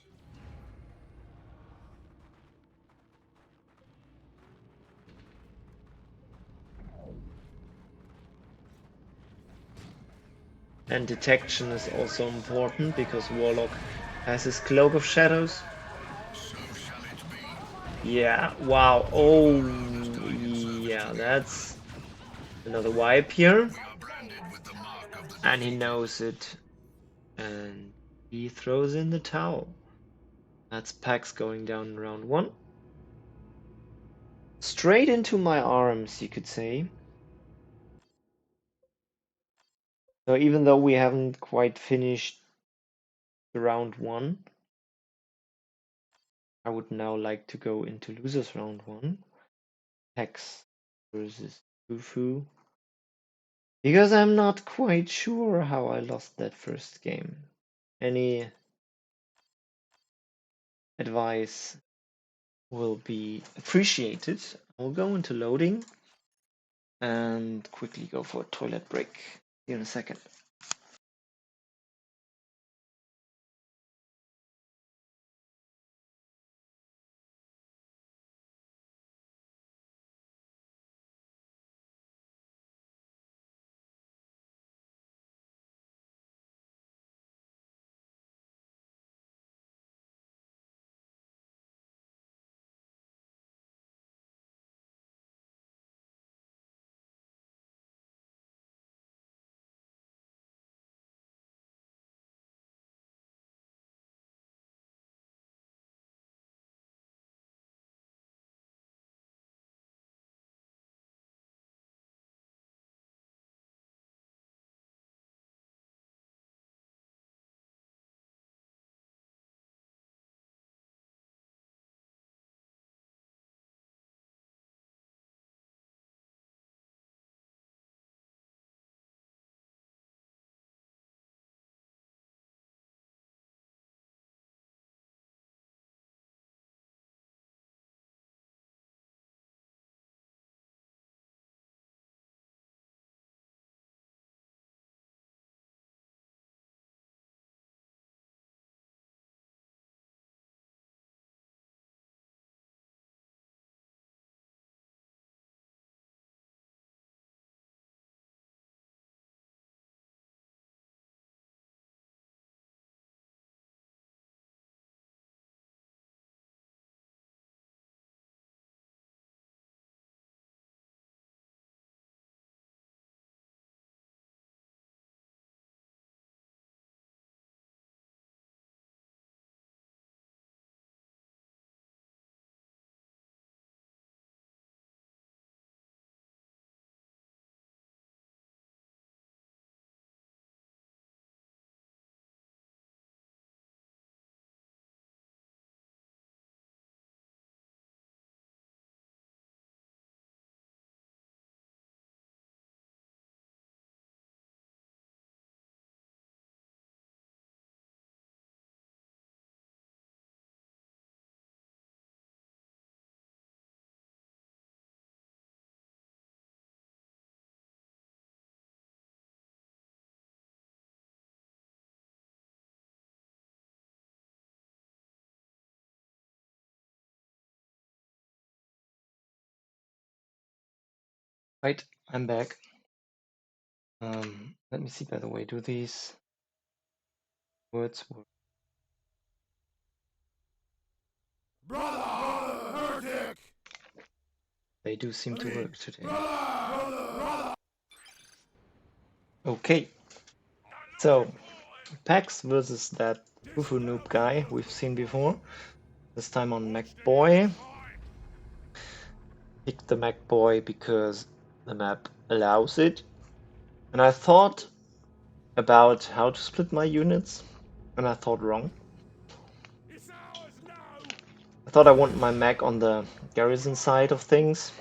And detection is also important because Warlock has his Cloak of Shadows. So shall it be. Yeah, wow, oh, yeah, that's another wipe here. We are branded with the And he knows it. And he throws in the towel. That's Pax going down in round 1. Straight into my arms, you could say. So even though we haven't quite finished the round 1, I would now like to go into losers round 1. Hex versus Fufu. Because I'm not quite sure how I lost that first game. Any advice will be appreciated. I'll go into loading and quickly go for a toilet break. See you in a second. Right, I'm back. Let me see, by the way, do these words work? They do seem to work today. Okay, so Pax versus that Fufu noob guy we've seen before. This time on Mac Boy. Picked the Mac Boy because the map allows it. And I thought about how to split my units, and I thought wrong. I thought I want my Mac on the garrison side of things,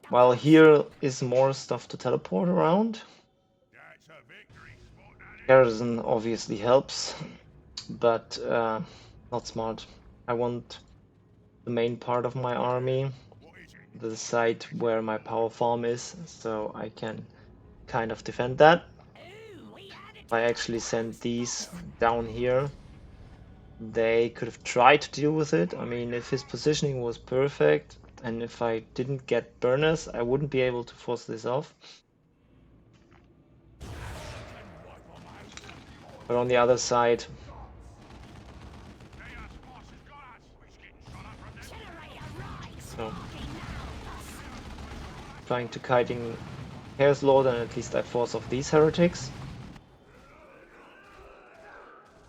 while here is more stuff to teleport around. Garrison obviously helps, but not smart. I want the main part of my army, the side where my power farm is, so I can kind of defend that. I actually sent these down here. They could have tried to deal with it. I mean, if his positioning was perfect, and if I didn't get burners, I wouldn't be able to force this off. But on the other side, so trying to kiting Chaos Lord, and at least I force off these heretics.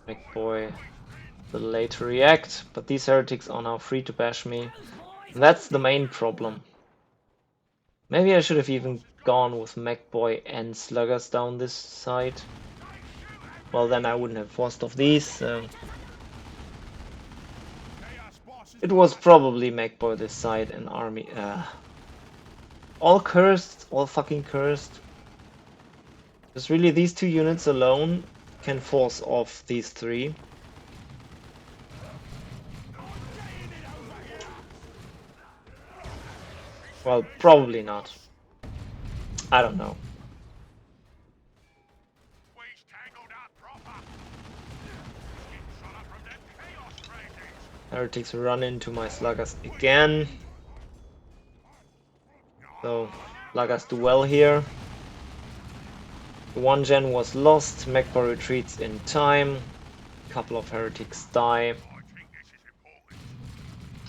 McBoy will later react, but these heretics are now free to bash me. And that's the main problem. Maybe I should have even gone with McBoy and Sluggers down this side. Well, then I wouldn't have forced off these. It was probably McBoy this side and army. All cursed, all fucking cursed. Because really these two units alone can force off these three. Well, probably not. I don't know. Heretics run into my sluggers again. So, sluggers do well here. The one gen was lost, Mechbar retreats in time. A couple of heretics die.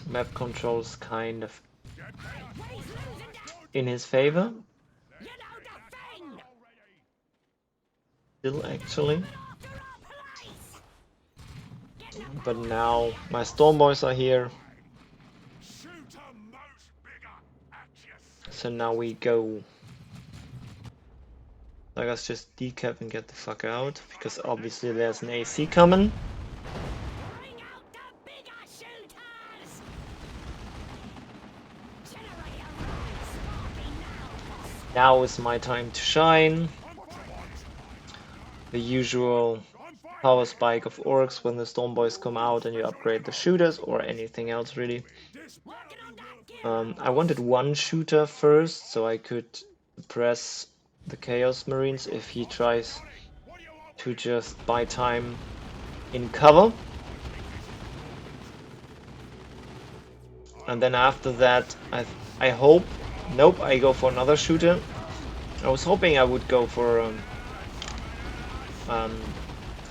Map controls kind of in his favor. Still, actually. But now my storm boys are here. So now we go. I guess just decap and get the fuck out, because obviously there's an AC coming. Now is my time to shine. The usual power spike of Orks when the Storm Boys come out and you upgrade the shooters or anything else really. I wanted one shooter first so I could suppress the Chaos Marines if he tries to just buy time in cover. And then after that I hope, nope, I go for another shooter. I was hoping I would go for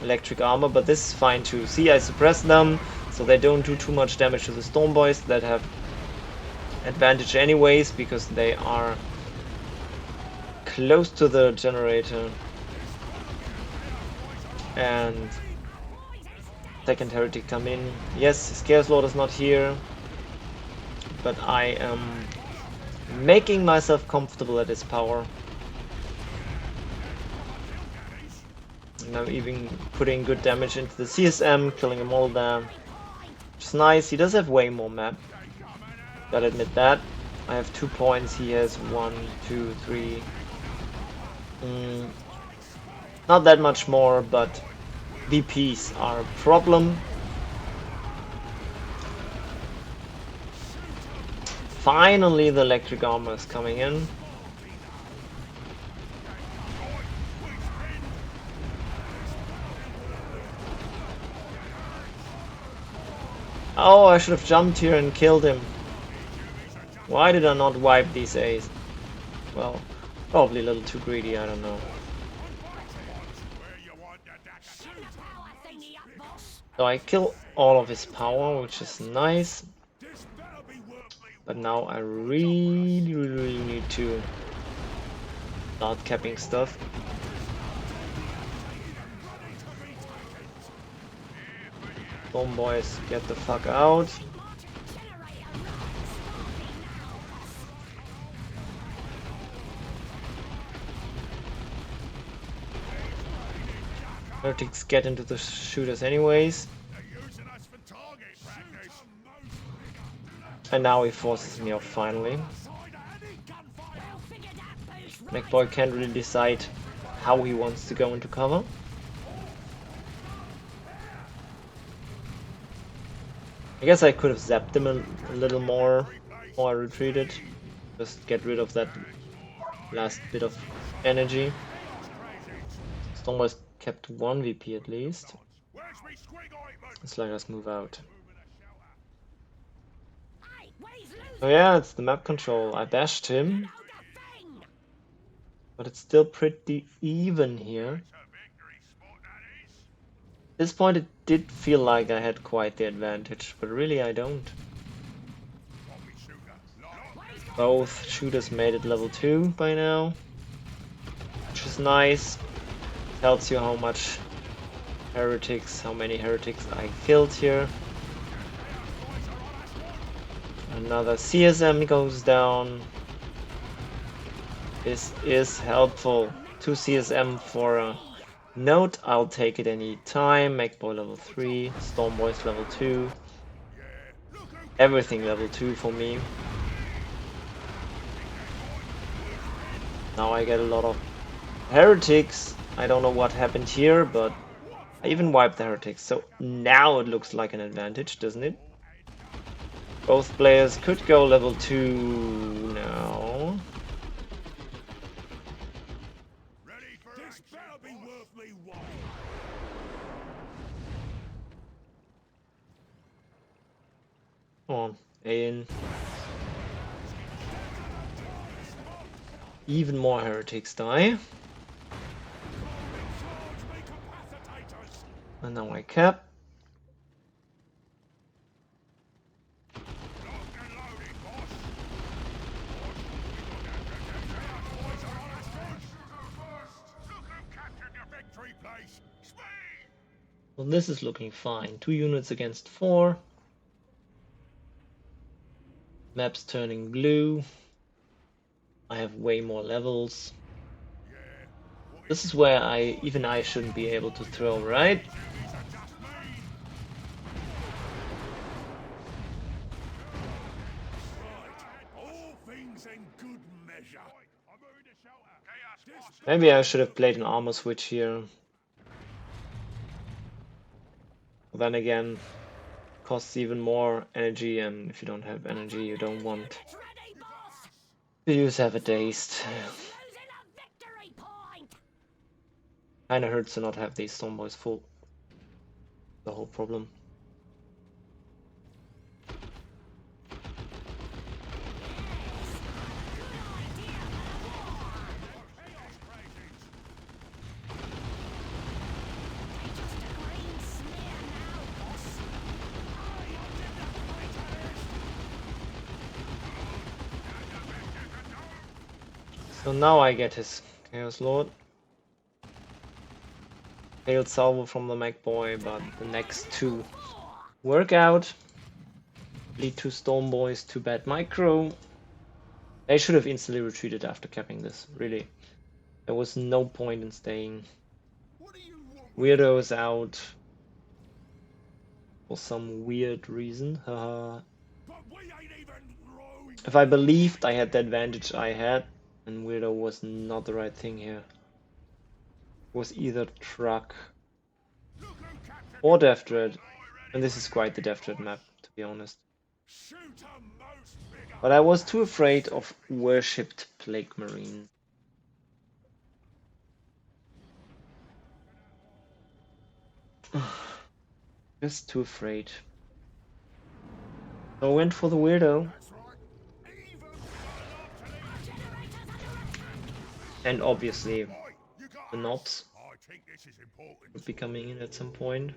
electric armor, but this is fine too. See, I suppress them so they don't do too much damage to the Storm Boys that have advantage anyways because they are close to the generator. And second heretic come in. Yes, his Chaos Lord is not here, but I am making myself comfortable at his power. And I'm even putting good damage into the CSM, killing them all there. Which is nice. He does have way more map. Gotta admit that. I have 2 points. He has 1, 2, 3. Not that much more, but VPs are a problem. Finally, the electric armor is coming in. Oh, I should have jumped here and killed him. Why did I not wipe these A's? Well, probably a little too greedy, I don't know. So I kill all of his power, which is nice. But now I really need to start capping stuff. Storm Boys, get the fuck out. Heretics get into the shooters anyways. And now he forces me off finally. McBoy can't really decide how he wants to go into cover. I guess I could have zapped him a little more before I retreated. Just get rid of that last bit of energy. Stormboys kept 1 VP at least. Let's let us move out. Oh yeah, it's the map control. I bashed him. But it's still pretty even here. At this point it did feel like I had quite the advantage, but really I don't. Both shooters made it level 2 by now. is nice. Tells you how many heretics I killed here. Another CSM goes down. This is helpful. 2 CSM for a note. I'll take it any time. Macboy level 3, Stormboys level 2. Everything level 2 for me. Now I get a lot of heretics. I don't know what happened here, but I even wiped the heretics. So now it looks like an advantage, doesn't it? Both players could go level 2 now. This better be worth me while. Come on, in. Even more heretics die. And now I cap. Well, this is looking fine. 2 units against 4. Map's turning blue. I have way more levels. This is where even I shouldn't be able to throw, right? Maybe I should have played an armor switch here. Then again, costs even more energy, and if you don't have energy, you don't want to use Have a Taste. Kinda hurts to not have these Stormboys full. The whole problem. So now I get his Chaos Lord. Failed salvo from the Macboy, but the next 2 work out. Lead 2 Stormboys, 2 bad micro. They should have instantly retreated after capping this, really. There was no point in staying. Weirdo is out for some weird reason. Haha. If I believed I had the advantage I had, and Weirdo was not the right thing here. It was either truck or Death Dread, and this is quite the Death Dread map, to be honest. But I was too afraid of worshipped Plague Marine. Just too afraid. So I went for the Weirdo. And obviously the knobs would be coming in at some point.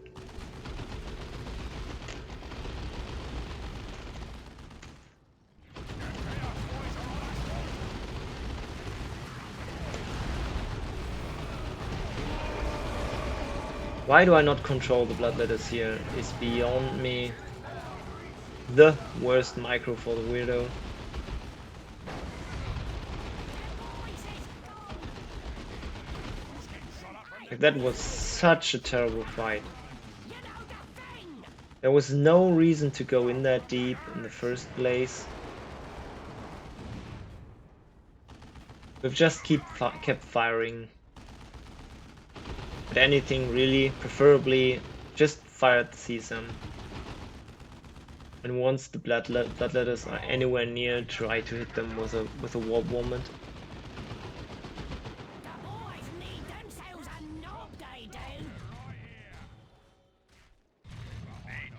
Why do I not control the Bloodletters here is beyond me. The worst micro for the Weirdo. That was such a terrible fight. There was no reason to go in that deep in the first place. We've just kept firing. But anything really, preferably just fire at the CSM. And once the Bloodletters are anywhere near, try to hit them with a Warp Vomit.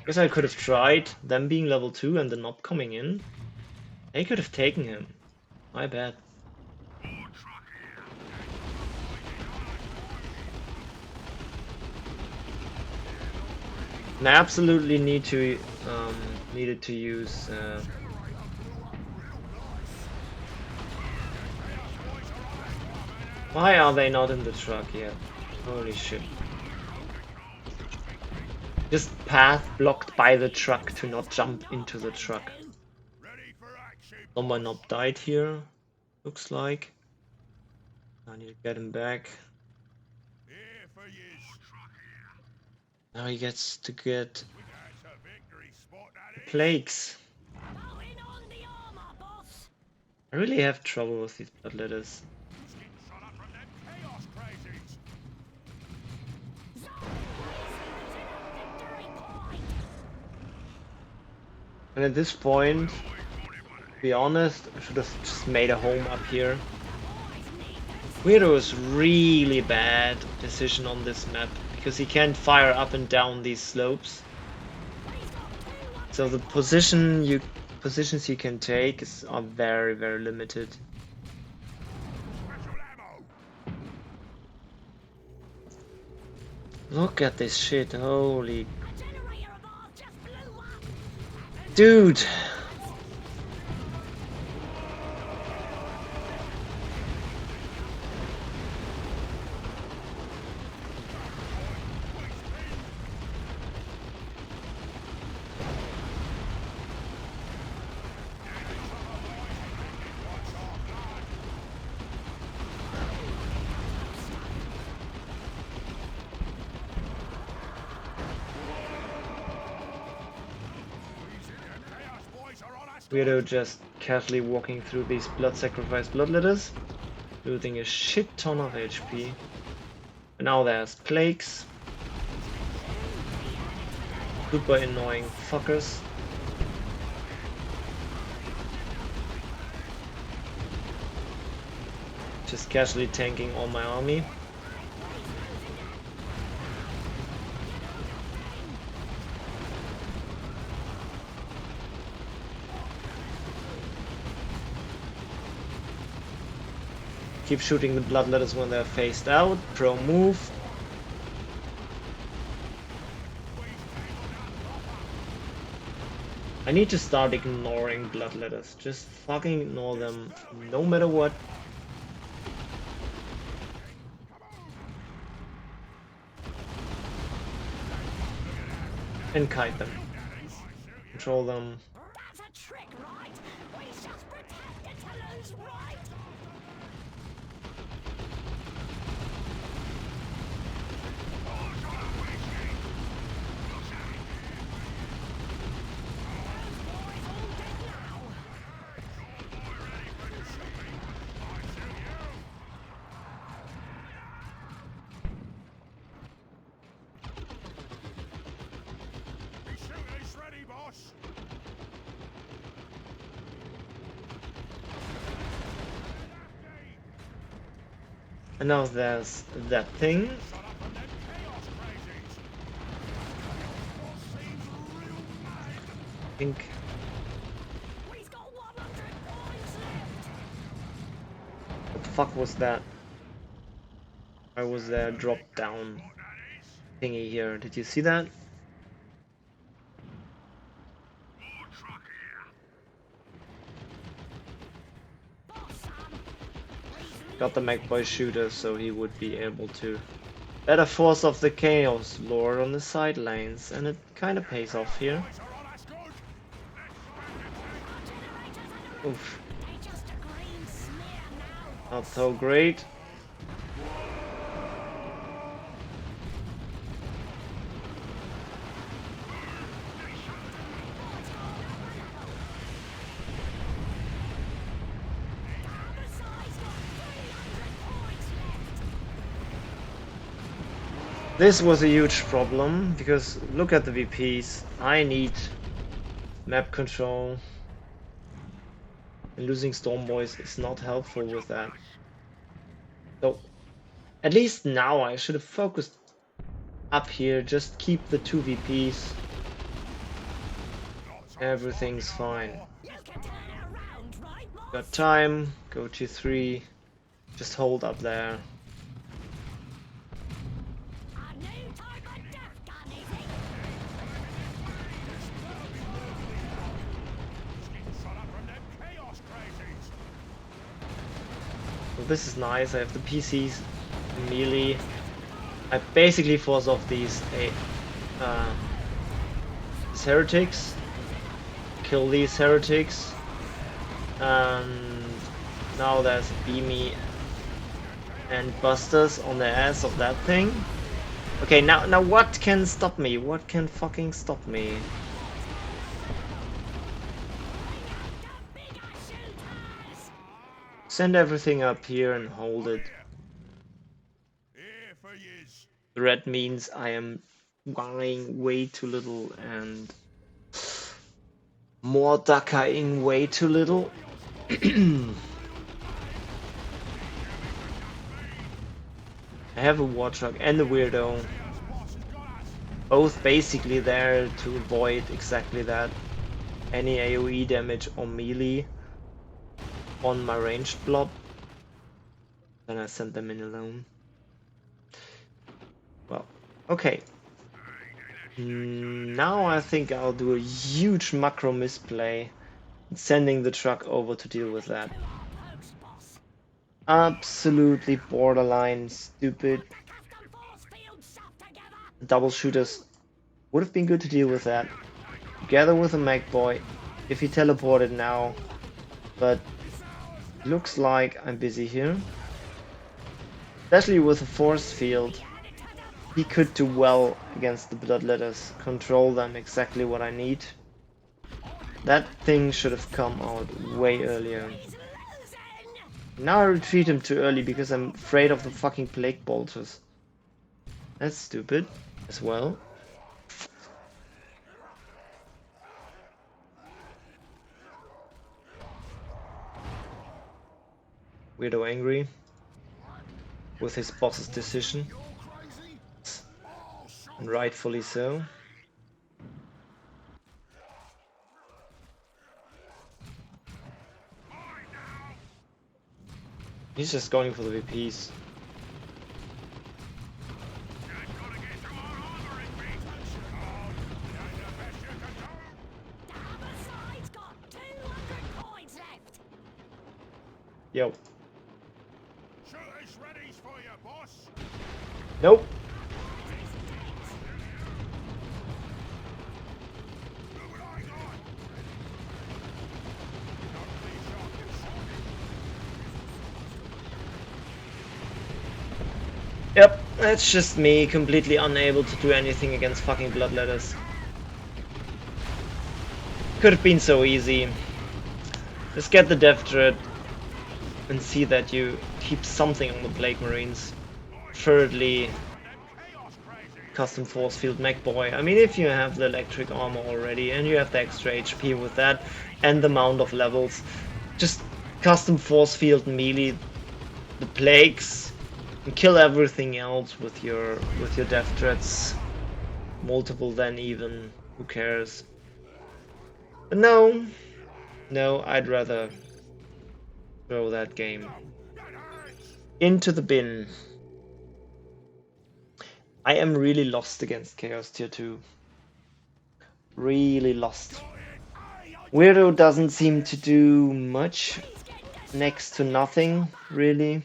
Guess I could have tried them being level 2 and the knob coming in. They could have taken him. My bad. And I absolutely needed to use Why are they not in the truck yet? Holy shit. Just path blocked by the truck to not jump into the truck. Ready for action, Someone boss. not died here, looks like. I need to get him back. Here for yous. Now he gets to get That's a victory spot, that is. plagues. I really have trouble with these bloodletters. Just getting shot up from them chaos crazies. And at this point, to be honest, I should have just made a home up here. Weirdo's really bad decision on this map, because he can't fire up and down these slopes. So the positions you can take are very, very limited. Special ammo. Look at this shit, holy... Dude! Chaos boys are on us. Weirdo just casually walking through these blood sacrifice bloodletters, losing a shit ton of HP. And now there's plagues. Super annoying fuckers. Just casually tanking all my army. Keep shooting the bloodletters when they're phased out. Pro move. I need to start ignoring bloodletters. Just fucking ignore them, no matter what. And kite them. Control them. That's a trick, right? We just pretended to lose, right? The shooter is ready, boss. And now there's that thing. Shot up from them chaos crazies. Boss seems real mad. I think We've got 100 points left. what the fuck was that? I was there drop down What that is. thingy here. Did you see that? More truck here. Boss, please Got the Magboy shooter, so he would be able to better force off the Chaos Lord on the side lanes, and it kind of pays off here. Boys are on us good. Let's Oof, They're just a green smear now. not so great. Besides, got 300 points left. This was a huge problem, because look at the VPs. I need map control. And losing Storm Boys is not helpful with that. So, at least now I should have focused up here, just keep the 2 VPs. Everything's fine. You can turn it around, right, boss? Got time, go to 3, just hold up there. A new type of death gun, is it? getting shot up from them chaos crazies. this is nice. I have the PCs, melee. I basically force off these heretics, kill these heretics, and now there's Beamy and Busters on the ass of that thing. Okay, now what can stop me? What can fucking stop me? Send everything up here and hold it. Here for yous. The red means I am buying way too little and more ducking way too little. I have a Warthog and a Weirdo, both basically there to avoid exactly that. Any AoE damage or melee on my ranged blob. Then I send them in alone. Well, okay. Now I think I'll do a huge macro misplay, sending the truck over to deal with that. Absolutely borderline stupid. Double shooters would have been good to deal with that. Together with a Mag Boy, if he teleported now. But looks like I'm busy here. Especially with a force field. He could do well against the Bloodletters. Control them exactly what I need. That thing should have come out way earlier. Now I retreat him too early because I'm afraid of the fucking Plague Bolters. That's stupid as well. Weirdo angry with his boss's decision. And rightfully so. He's just going for the VPs. Yo. Nope. Yep, that's just me, completely unable to do anything against fucking Bloodletters. Could have been so easy. Just get the Death Dread and see that you keep something on the Plague Marines. Thirdly, custom force field Mech Boy. I mean, if you have the electric armor already and you have the extra HP with that and the amount of levels, just custom force field melee the plagues and kill everything else with your death threats. Multiple then even. Who cares? But no, I'd rather throw that game into the bin. I am really lost against Chaos Tier 2. Really lost. Weirdo doesn't seem to do much. Next to nothing, really.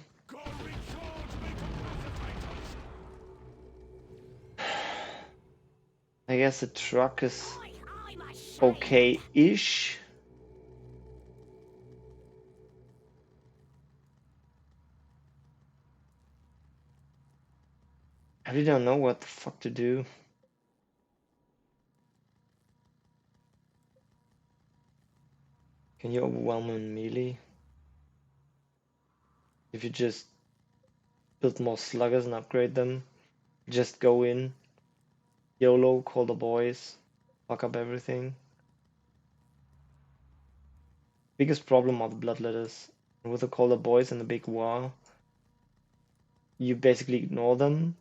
I guess the truck is okay-ish. I really don't know what the fuck to do. Can you overwhelm him in melee? If you just build more sluggers and upgrade them, just go in, YOLO, call the boys, fuck up everything. Biggest problem are the Bloodletters. And with the Call the Boys and the big war, you basically ignore them,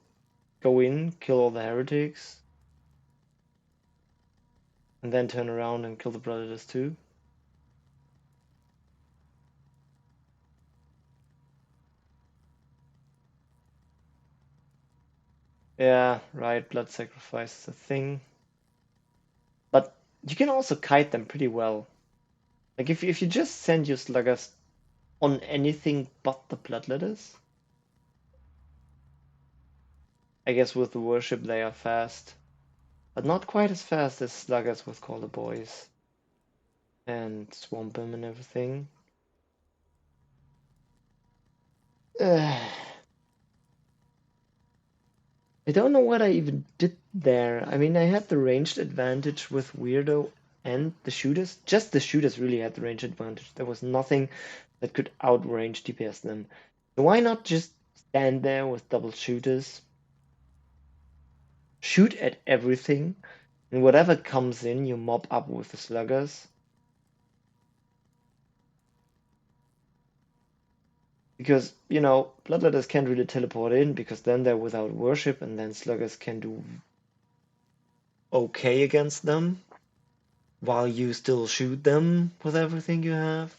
go in, kill all the heretics, and then turn around and kill the Bloodletters too. Yeah, right, blood sacrifice is a thing. But you can also kite them pretty well. Like if you just send your sluggers on anything but the bloodletters. I guess with the worship they are fast, but not quite as fast as sluggers with Call the Boys and Swamp Him and everything. I don't know what I even did there. I mean, I had the ranged advantage with Weirdo and the shooters. Just the shooters really had the ranged advantage. There was nothing that could outrange DPS them. So why not just stand there with double shooters, shoot at everything, and whatever comes in, you mop up with the sluggers. Because, you know, Bloodletters can't really teleport in because then they're without worship, and then sluggers can do okay against them while you still shoot them with everything you have.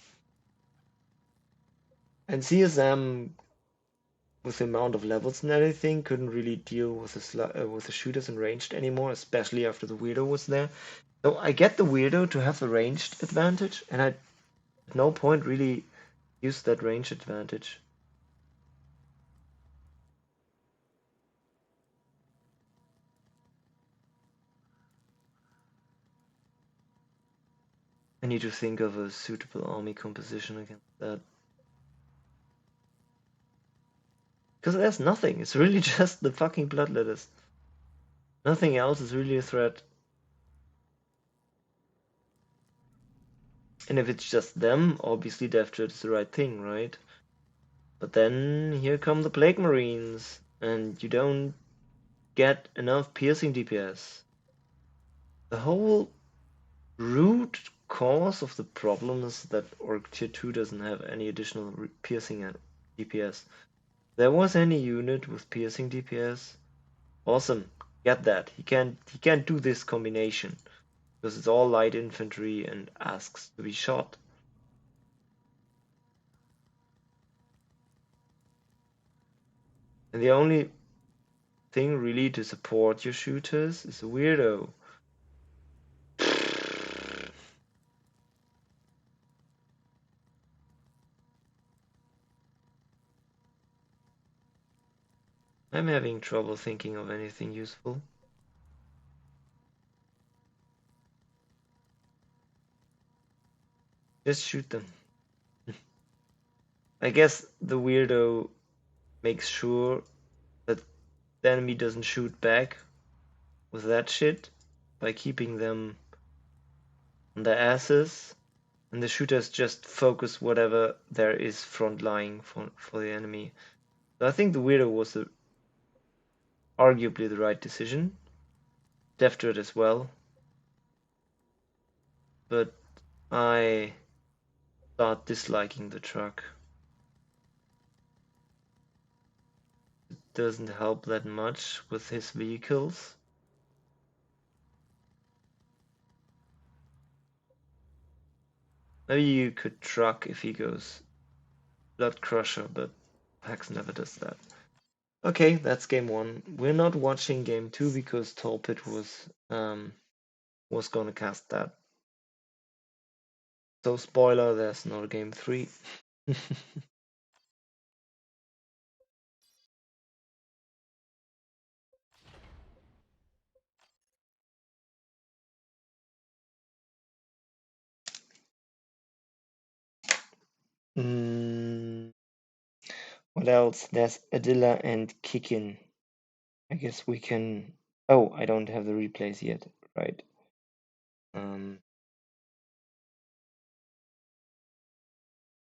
And CSM, with the amount of levels and everything, couldn't really deal with the shooters and ranged anymore, especially after the Weirdo was there. So I get the Weirdo to have the ranged advantage, and I at no point really used that range advantage. I need to think of a suitable army composition against that. Because there's nothing. It's really just the fucking bloodletters. Nothing else is really a threat. And if it's just them, obviously Death Dread is the right thing, right? But then here come the Plague Marines, and you don't get enough piercing DPS. The whole root cause of the problem is that Orc Tier 2 doesn't have any additional piercing DPS. If there was any unit with piercing DPS, awesome, get that. He can't do this combination because it's all light infantry and asks to be shot. And the only thing really to support your shooters is a Weirdo. I'm having trouble thinking of anything useful. Just shoot them. I guess the Weirdo makes sure that the enemy doesn't shoot back with that shit by keeping them on their asses, and the shooters just focus whatever there is front lying for the enemy. So I think the Weirdo was arguably the right decision. Death Dread as well. But I start disliking the truck. It doesn't help that much with his vehicles. Maybe you could truck if he goes Blood Crusher, but Pax never does that. Okay, that's game one. We're not watching game two because Tolpit was gonna cast that. So spoiler, there's no game three. What else? There's Adilla and Kickin. I guess we can. Oh, I don't have the replays yet, right? I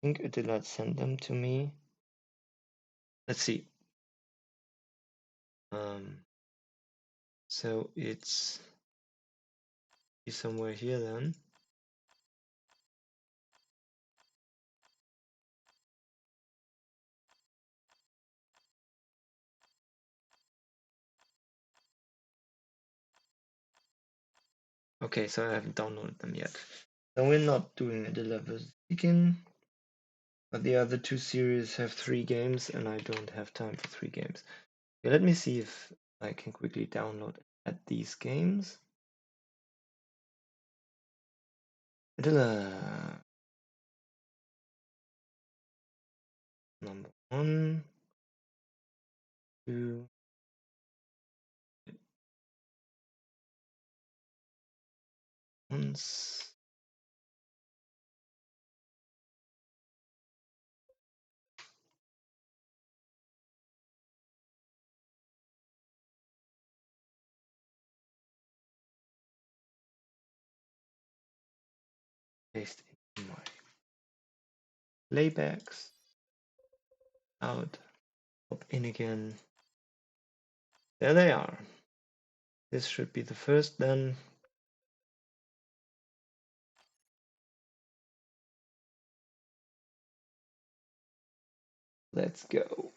think Adilla sent them to me. Let's see. So it's somewhere here then. Okay, so I haven't downloaded them yet. So we're not doing Adilla versus Kickin. But the other two series have 3 games, and I don't have time for 3 games. Okay, let me see if I can quickly download at these games. Adilla. number 1, 2, once. Paste in my playbacks. Out. Pop in again. There they are. This should be the first then. Let's go.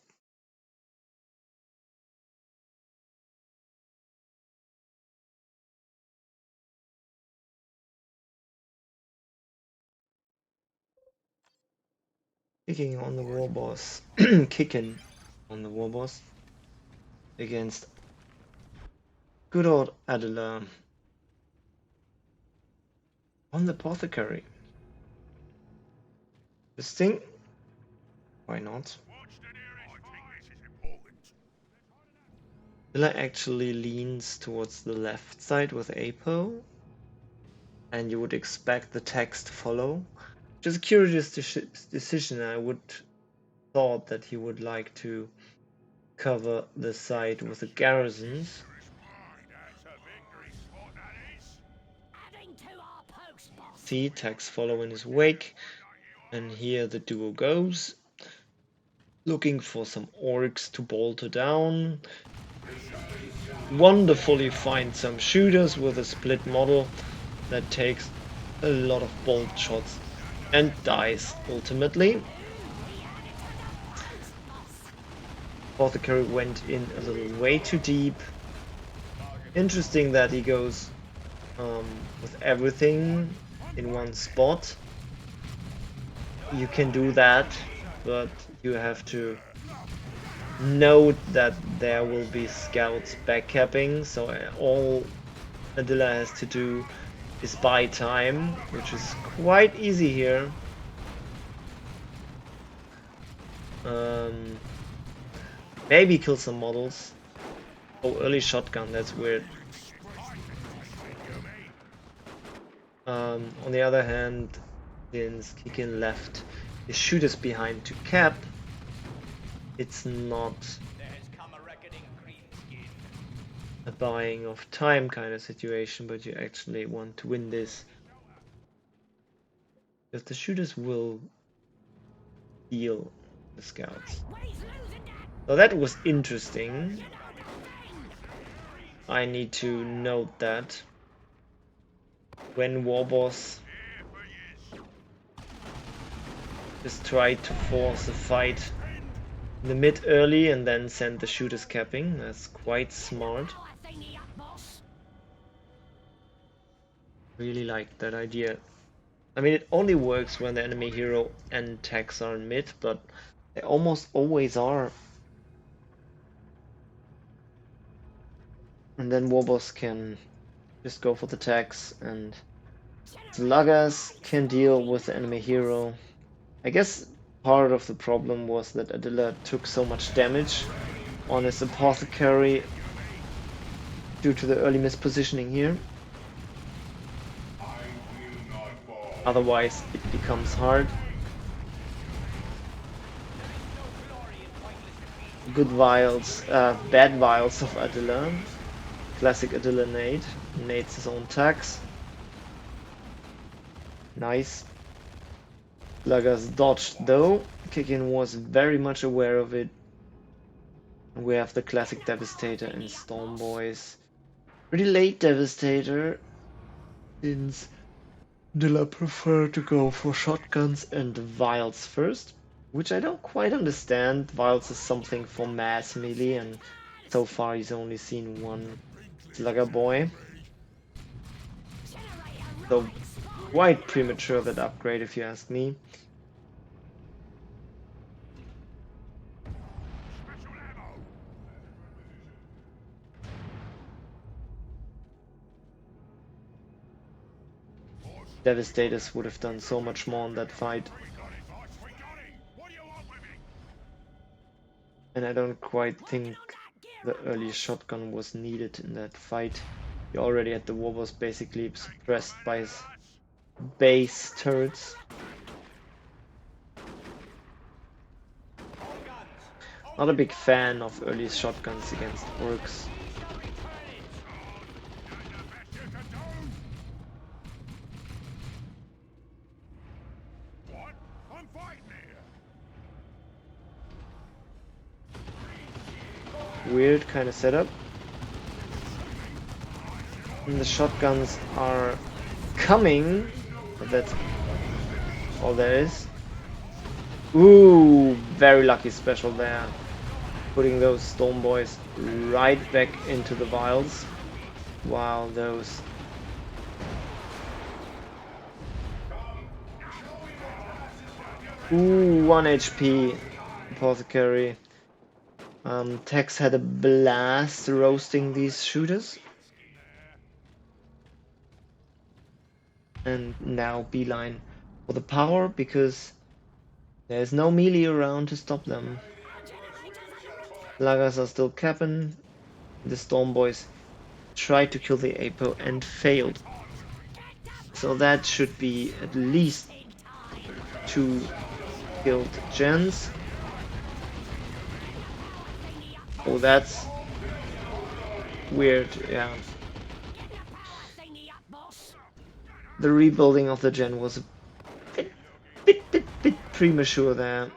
Kicking on the war boss. Kicking on the war boss against good old Adela on the apothecary. Interesting. Why not? Adela actually leans towards the left side with Apo, and you would expect the text to follow. Just a curious decision. I would thought that he would like to cover the side with the garrisons. Adding to our post, boss. See, text follow in his wake, and here the duo goes, looking for some orcs to bolter down. Wonderfully find some shooters with a split model that takes a lot of bolt shots and dies ultimately. Apothecary went in a little way too deep. Interesting that he goes with everything in one spot. You can do that, but you have to note that there will be scouts backcapping, so all Adila has to do is buy time, which is quite easy here. Maybe kill some models. Oh, early shotgun, that's weird. On the other hand, since Kikin left his shooters behind to cap, it's not a buying of time kind of situation, but you actually want to win this. Because the shooters will heal the scouts. So that was interesting. I need to note that when Warboss just tried to force a fight in the mid early and then send the shooters capping. That's quite smart. Really like that idea. I mean, it only works when the enemy hero and tanks are in mid, but they almost always are. And then Warboss can just go for the tags, and Sluggers can deal with the enemy hero. I guess part of the problem was that Adila took so much damage on his apothecary due to the early mispositioning here. Otherwise, it becomes hard. Good vials, bad vials of Adila. Classic Adila nade. Nades his own tags. Nice. Sluggers dodged though. Kikin was very much aware of it. We have the classic Devastator and Storm Boys. Pretty late Devastator, since Dilla preferred to go for shotguns and vials first, which I don't quite understand. Vials is something for mass melee, and so far he's only seen one Slugger Boy. So quite premature that upgrade if you ask me. Devastators would have done so much more in that fight. And I don't quite think the early shotgun was needed in that fight. He already had the warboss basically suppressed by his base turrets. Not a big fan of early shotguns against orcs. What? I'm fighting here. Weird kind of setup. And the shotguns are coming, but that's all there is. Ooh, very lucky special there. Putting those storm boys right back into the vials. While those ooh, 1 HP apothecary. Tex had a blast roasting these shooters. And now beeline for the power because there's no melee around to stop them. Lagas are still capping. The storm boys tried to kill the Apo and failed. So that should be at least 2 killed gens. Oh, that's weird, yeah. The rebuilding of the gen was a bit premature there.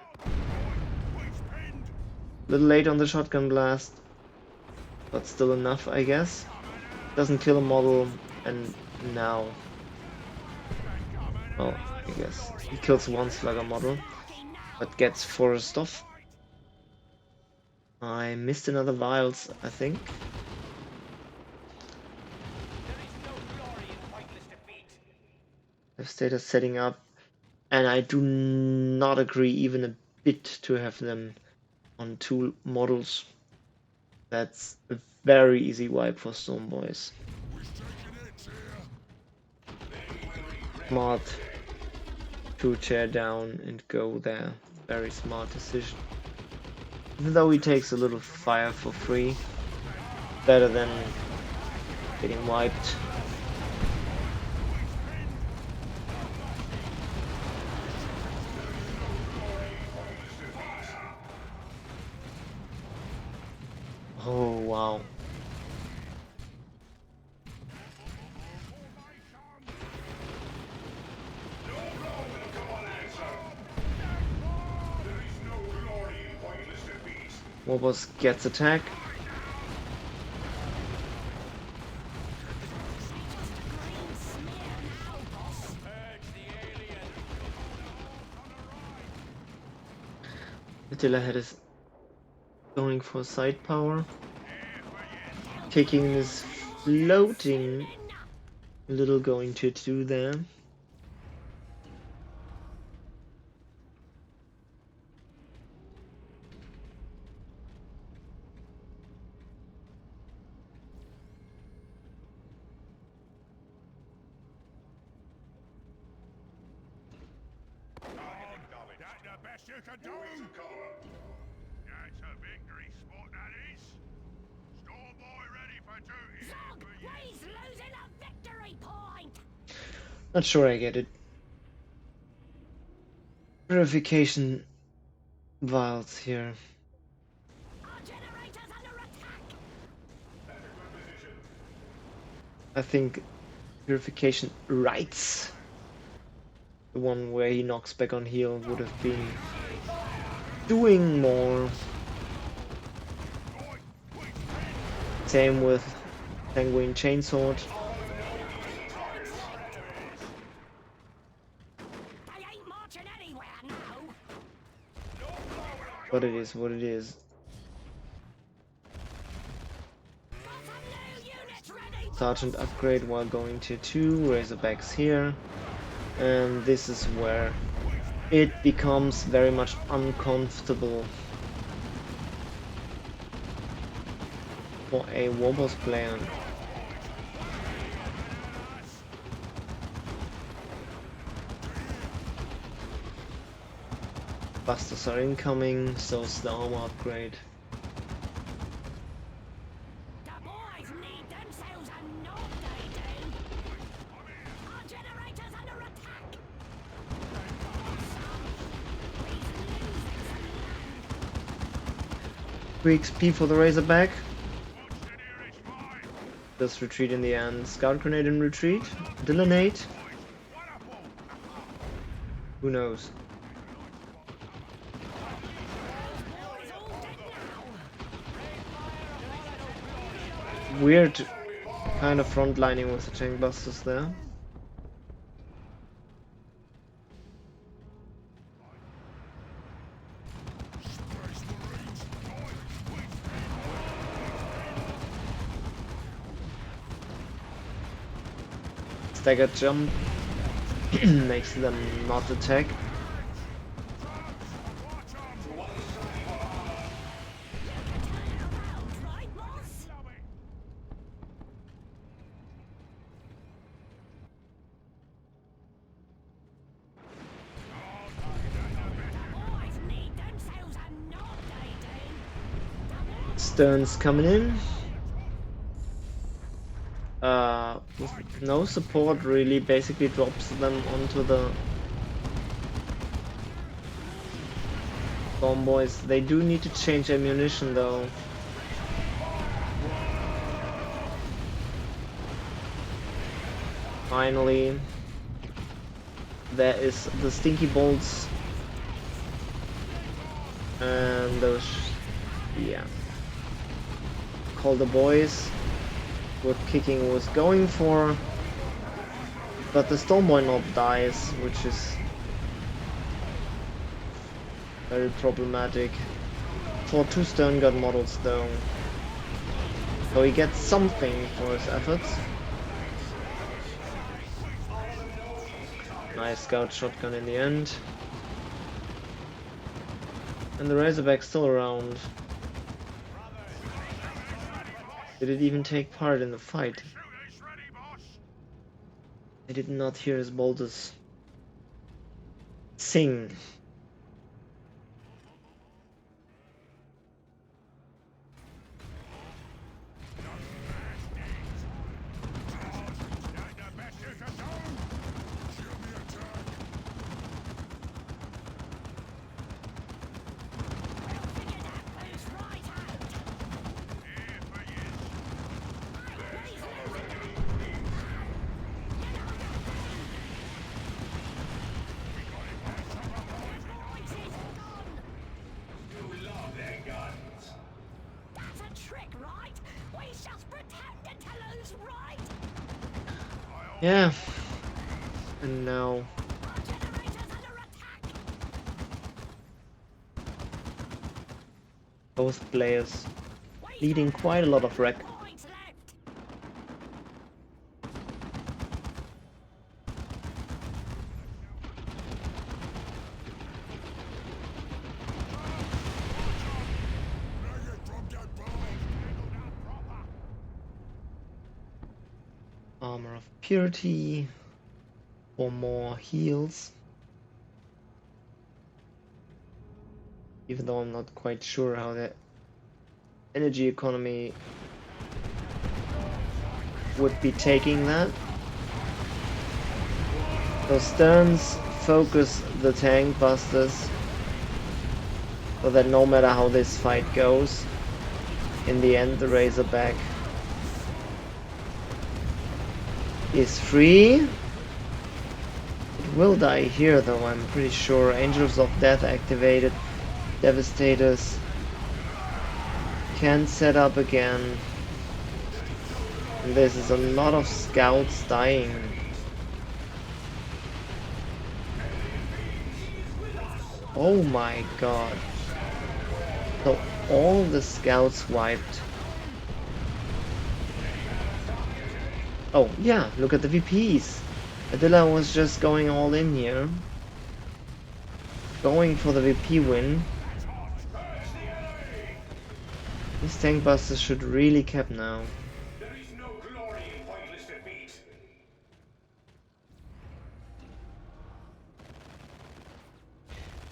A little late on the shotgun blast, but still enough, I guess. Doesn't kill a model, and now, well, I guess he kills one slugger model, but gets forced off. I missed another vials, I think. Devastator setting up, and I do not agree even a bit to have them on 2 models. That's a very easy wipe for Storm Boys. Smart to chair down and go there. Very smart decision. Even though he takes a little fire for free, better than getting wiped. Oh wow. Warboss gets attack. Attila head is going for side power. Taking this floating little going to do there. That the best you can do? That's a victory spot, that is. Storm boy ready for duty. Zog, he's losing a victory point. Not sure I get it. Purification vials here. Our generator's under attack. I think purification rights, the one where he knocks back on heal, would have been doing more. Same with Sanguine Chainsword. They ain't marching anywhere now. But it is what it is. Got some new units ready. Sergeant upgrade while going tier 2, Razorbacks here. And this is where it becomes very much uncomfortable for a Warboss player. Busters are incoming, so is the armor upgrade. 2 XP for the Razorback. Watch the nearest mine. Just retreat in the end. Scout grenade in retreat. Dillinate. Boys, wonderful. Who knows? Boys all dead now. Weird kind of frontlining with the tank busters there. Stagger jump makes them not attack. Right, boss? Boys need themselves a nod, they do. Stern's coming in. With no support really, basically drops them onto the bomb boys. They do need to change ammunition though. Finally, there is the stinky bolts and those, yeah. Call the boys. What kicking was going for, but the Stormboy knob dies, which is very problematic for 2 Stern Gun models though. So he gets something for his efforts. Nice scout shotgun in the end. And the Razorback's still around. Did it even take part in the fight? Shooters ready, boss. I did not hear his bolters sing. That's the best you can do. Who's right out? Here for yous. That's a trick, right? We just pretended to lose, right? Yeah. And now Our generator's under attack. both players leading quite a lot of wreck. Points left. Armor of Purity for more heals. Even though I'm not quite sure how the energy economy would be taking that. So Sterns focus the tank busters so that no matter how this fight goes, in the end the Razorback is free. It will die here though, I'm pretty sure. Angels of Death activated. Devastators can set up again. And this is a lot of scouts dying. Oh my god. So all the scouts wiped. Oh yeah, look at the VPs. Adilla was just going all in here. Going for the VP win. These tank busters should really cap now. There is no glory in pointless defeat.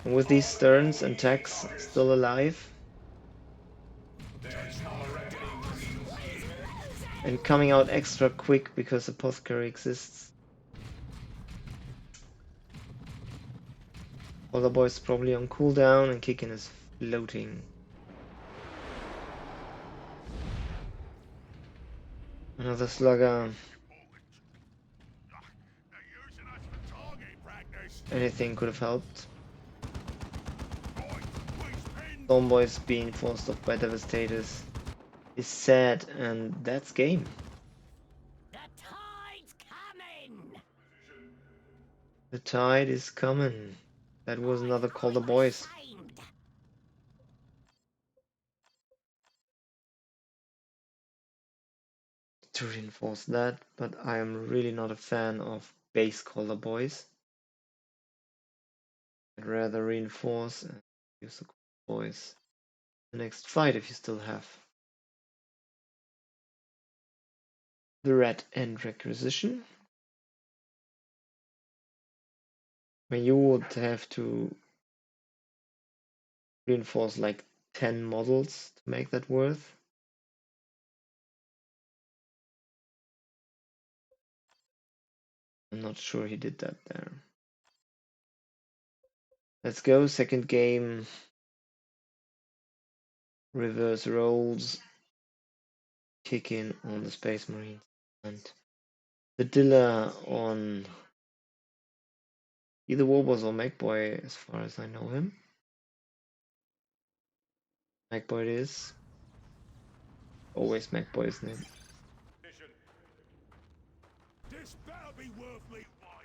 And with these Sterns and Techs still alive, and coming out extra quick because Apothecary exists. Other boys probably on cooldown and Kicking is floating. Another slugger. They're using us for target practice. Anything could have helped. Right, we pinned. Stormboy's being forced off by Devastators is sad, and that's game. The tide's coming. The tide is coming. That was another Call the Boys. Shamed. To reinforce that, but I am really not a fan of base Call the Boys. I'd rather reinforce and use the Call the Boys the next fight if you still have the red end requisition. I mean, you would have to reinforce like 10 models to make that worth. I'm not sure he did that there. Let's go, second game. Reverse roles. Kick in on the Space Marines. And the Dilla on either Warboss or Magboy, as far as I know him. Magboy it is. Always Magboy, isn't it? This better be worth me while.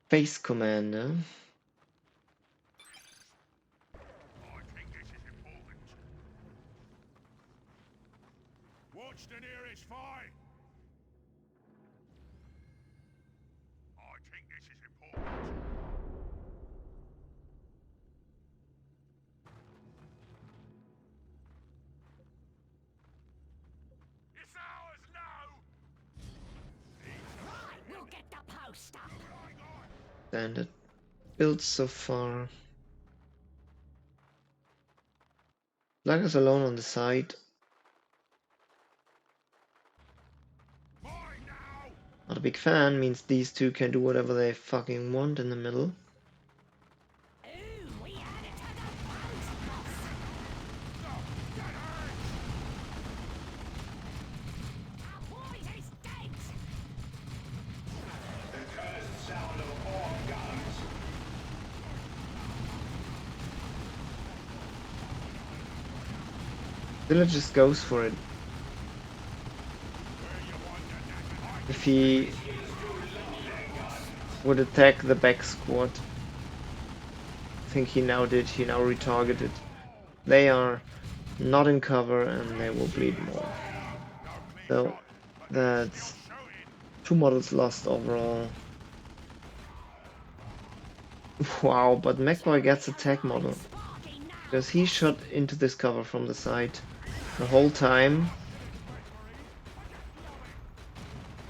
Base Commander. I think this is important. Watch the nearest fight. I think this is important. It's ours now. Right, we'll get the post up. Standard build so far. Sluggers alone on the side. Mine now. Not a big fan, means these two can do whatever they fucking want in the middle. Ooh, we added to the post, boss. Our boys is dead. Dilla just goes for it. If he would attack the back squad, I think he now did, he now retargeted. They are not in cover and they will bleed more. So that's 2 models lost overall. Wow, but Magboy gets a tag model Sparky now. because he shot into this cover from the side the whole time.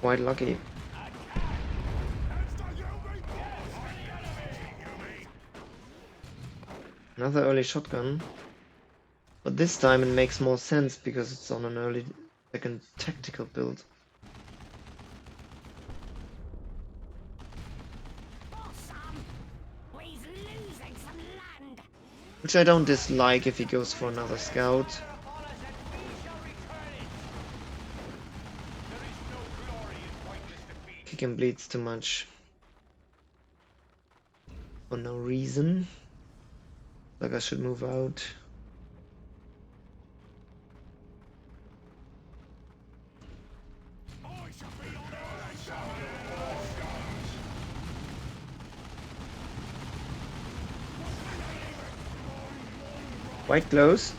Quite lucky. Another early shotgun, but this time it makes more sense because it's on an early second tactical build. Boss, he's losing some land. Which I don't dislike if he goes for another scout. Kick and bleeds too much. For no reason. Like I should move out. Quite close.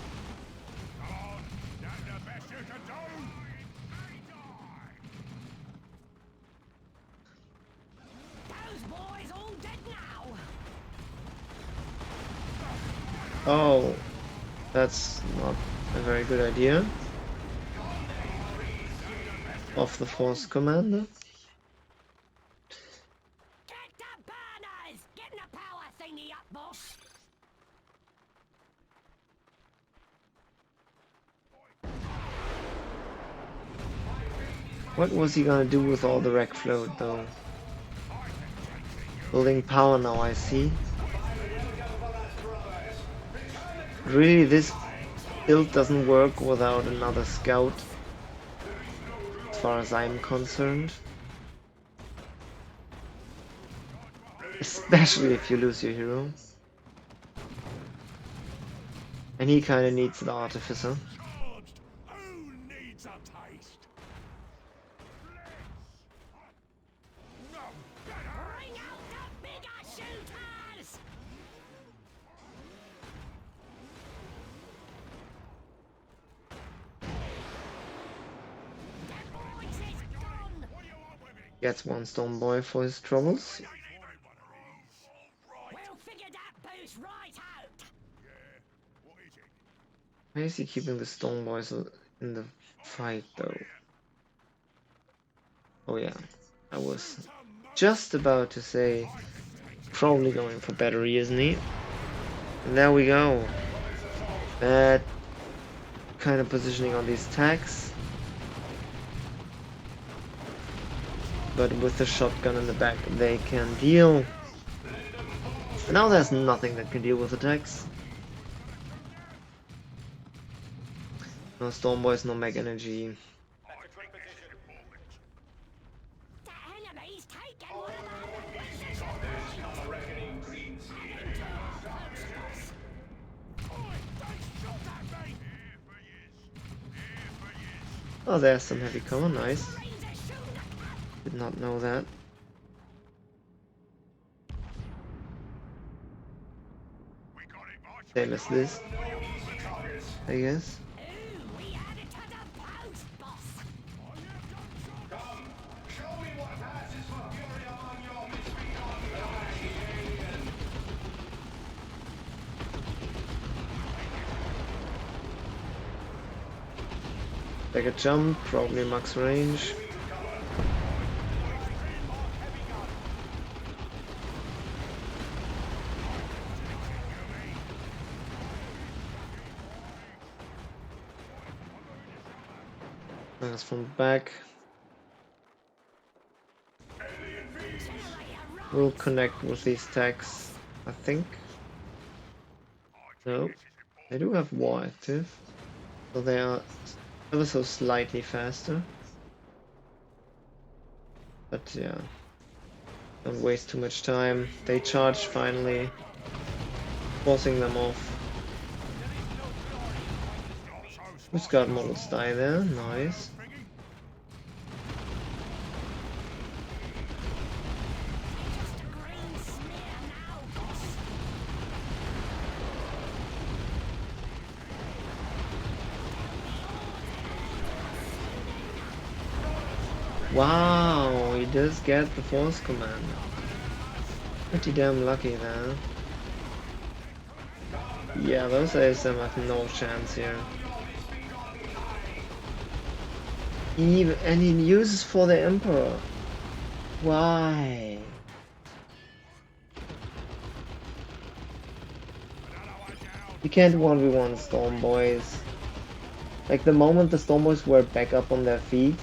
Those boys all dead now. Oh, that's not a very good idea. Off the force commander. Get the burners! Get the power thingy up, boss! What was he gonna do with all the wreck float though? Building power now, I see. Really, this build doesn't work without another scout. As far as I'm concerned. Especially if you lose your hero. And he kinda needs the artificer. Charged! Who needs a taste? No better! Bring out the bigger shooters! The boys is gone! What do you want with it? Gets one stone boy for his troubles. I ain't even one of these. All right. We'll figure that boost right out! Yeah. What is it? Why is he keeping the stone boys in the fight though? Oh yeah, I was just about to say probably going for battery, isn't he? And there we go. Bad kind of positioning on these tags. But with the shotgun in the back, they can deal. And now there's nothing that can deal with attacks. No Storm Boys, no Mag Energy. The enemy's taken one of our positions! Oh, there's some heavy cover, nice. Marines are shooting at us! Did not know that. We got it, boss. Same as this, I guess. Ooh, we added to the post, boss! Take a jump, probably max range. That's from the back. We'll connect with these tags, I think. No, they do have war active, so they are ever so slightly faster. But yeah, don't waste too much time. They charge finally, forcing them off. Who's got models die there? Nice. Just a green smear now, boss! Wow, he does get the force command. Pretty damn lucky there. Yeah, those ASM have no chance here. And he uses for the Emperor. Why? You can't 1v1 Storm Boys. Like the moment the Storm Boys were back up on their feet,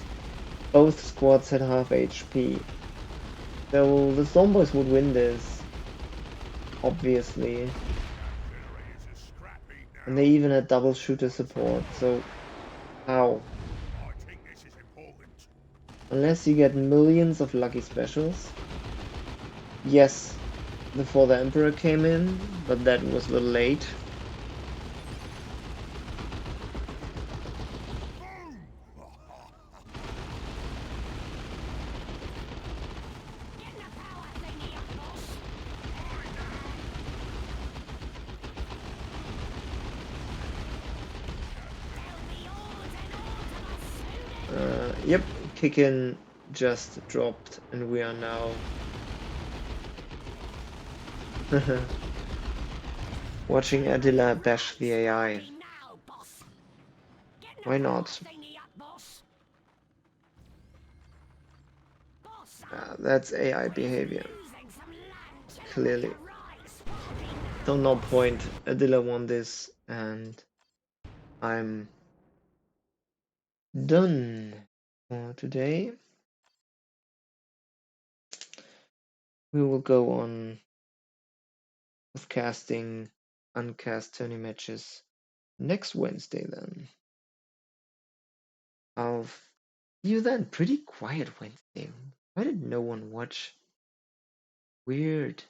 both squads had half HP. So the Storm Boys would win this. Obviously. And they even had double shooter support, so how? I think this is important. Unless you get millions of lucky specials. Yes, before the Emperor came in, but that was a little late. Get the power thingy up, boss! There'll be hordes and hordes of us soon! Yep, Kickin just dropped, and we are now watching Adila bash the AI. Now, boss! Get the Why power not? thingy up, boss! Boss, That's AI behavior, losing some land to clearly. right spotting now! So no point. Adila won this, and I'm done for today. We will go on with casting uncast tourney matches next Wednesday then. I'll You then, pretty quiet Wednesday. Why did no one watch? Weird.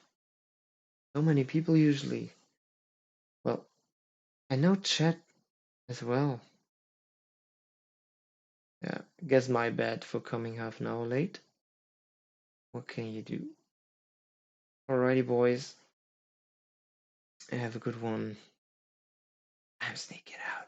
So many people usually. Well, I know chat as well. Yeah, guess my bad for coming half an hour late. What can you do? Alrighty, boys. Have a good one. I'm sneaking out.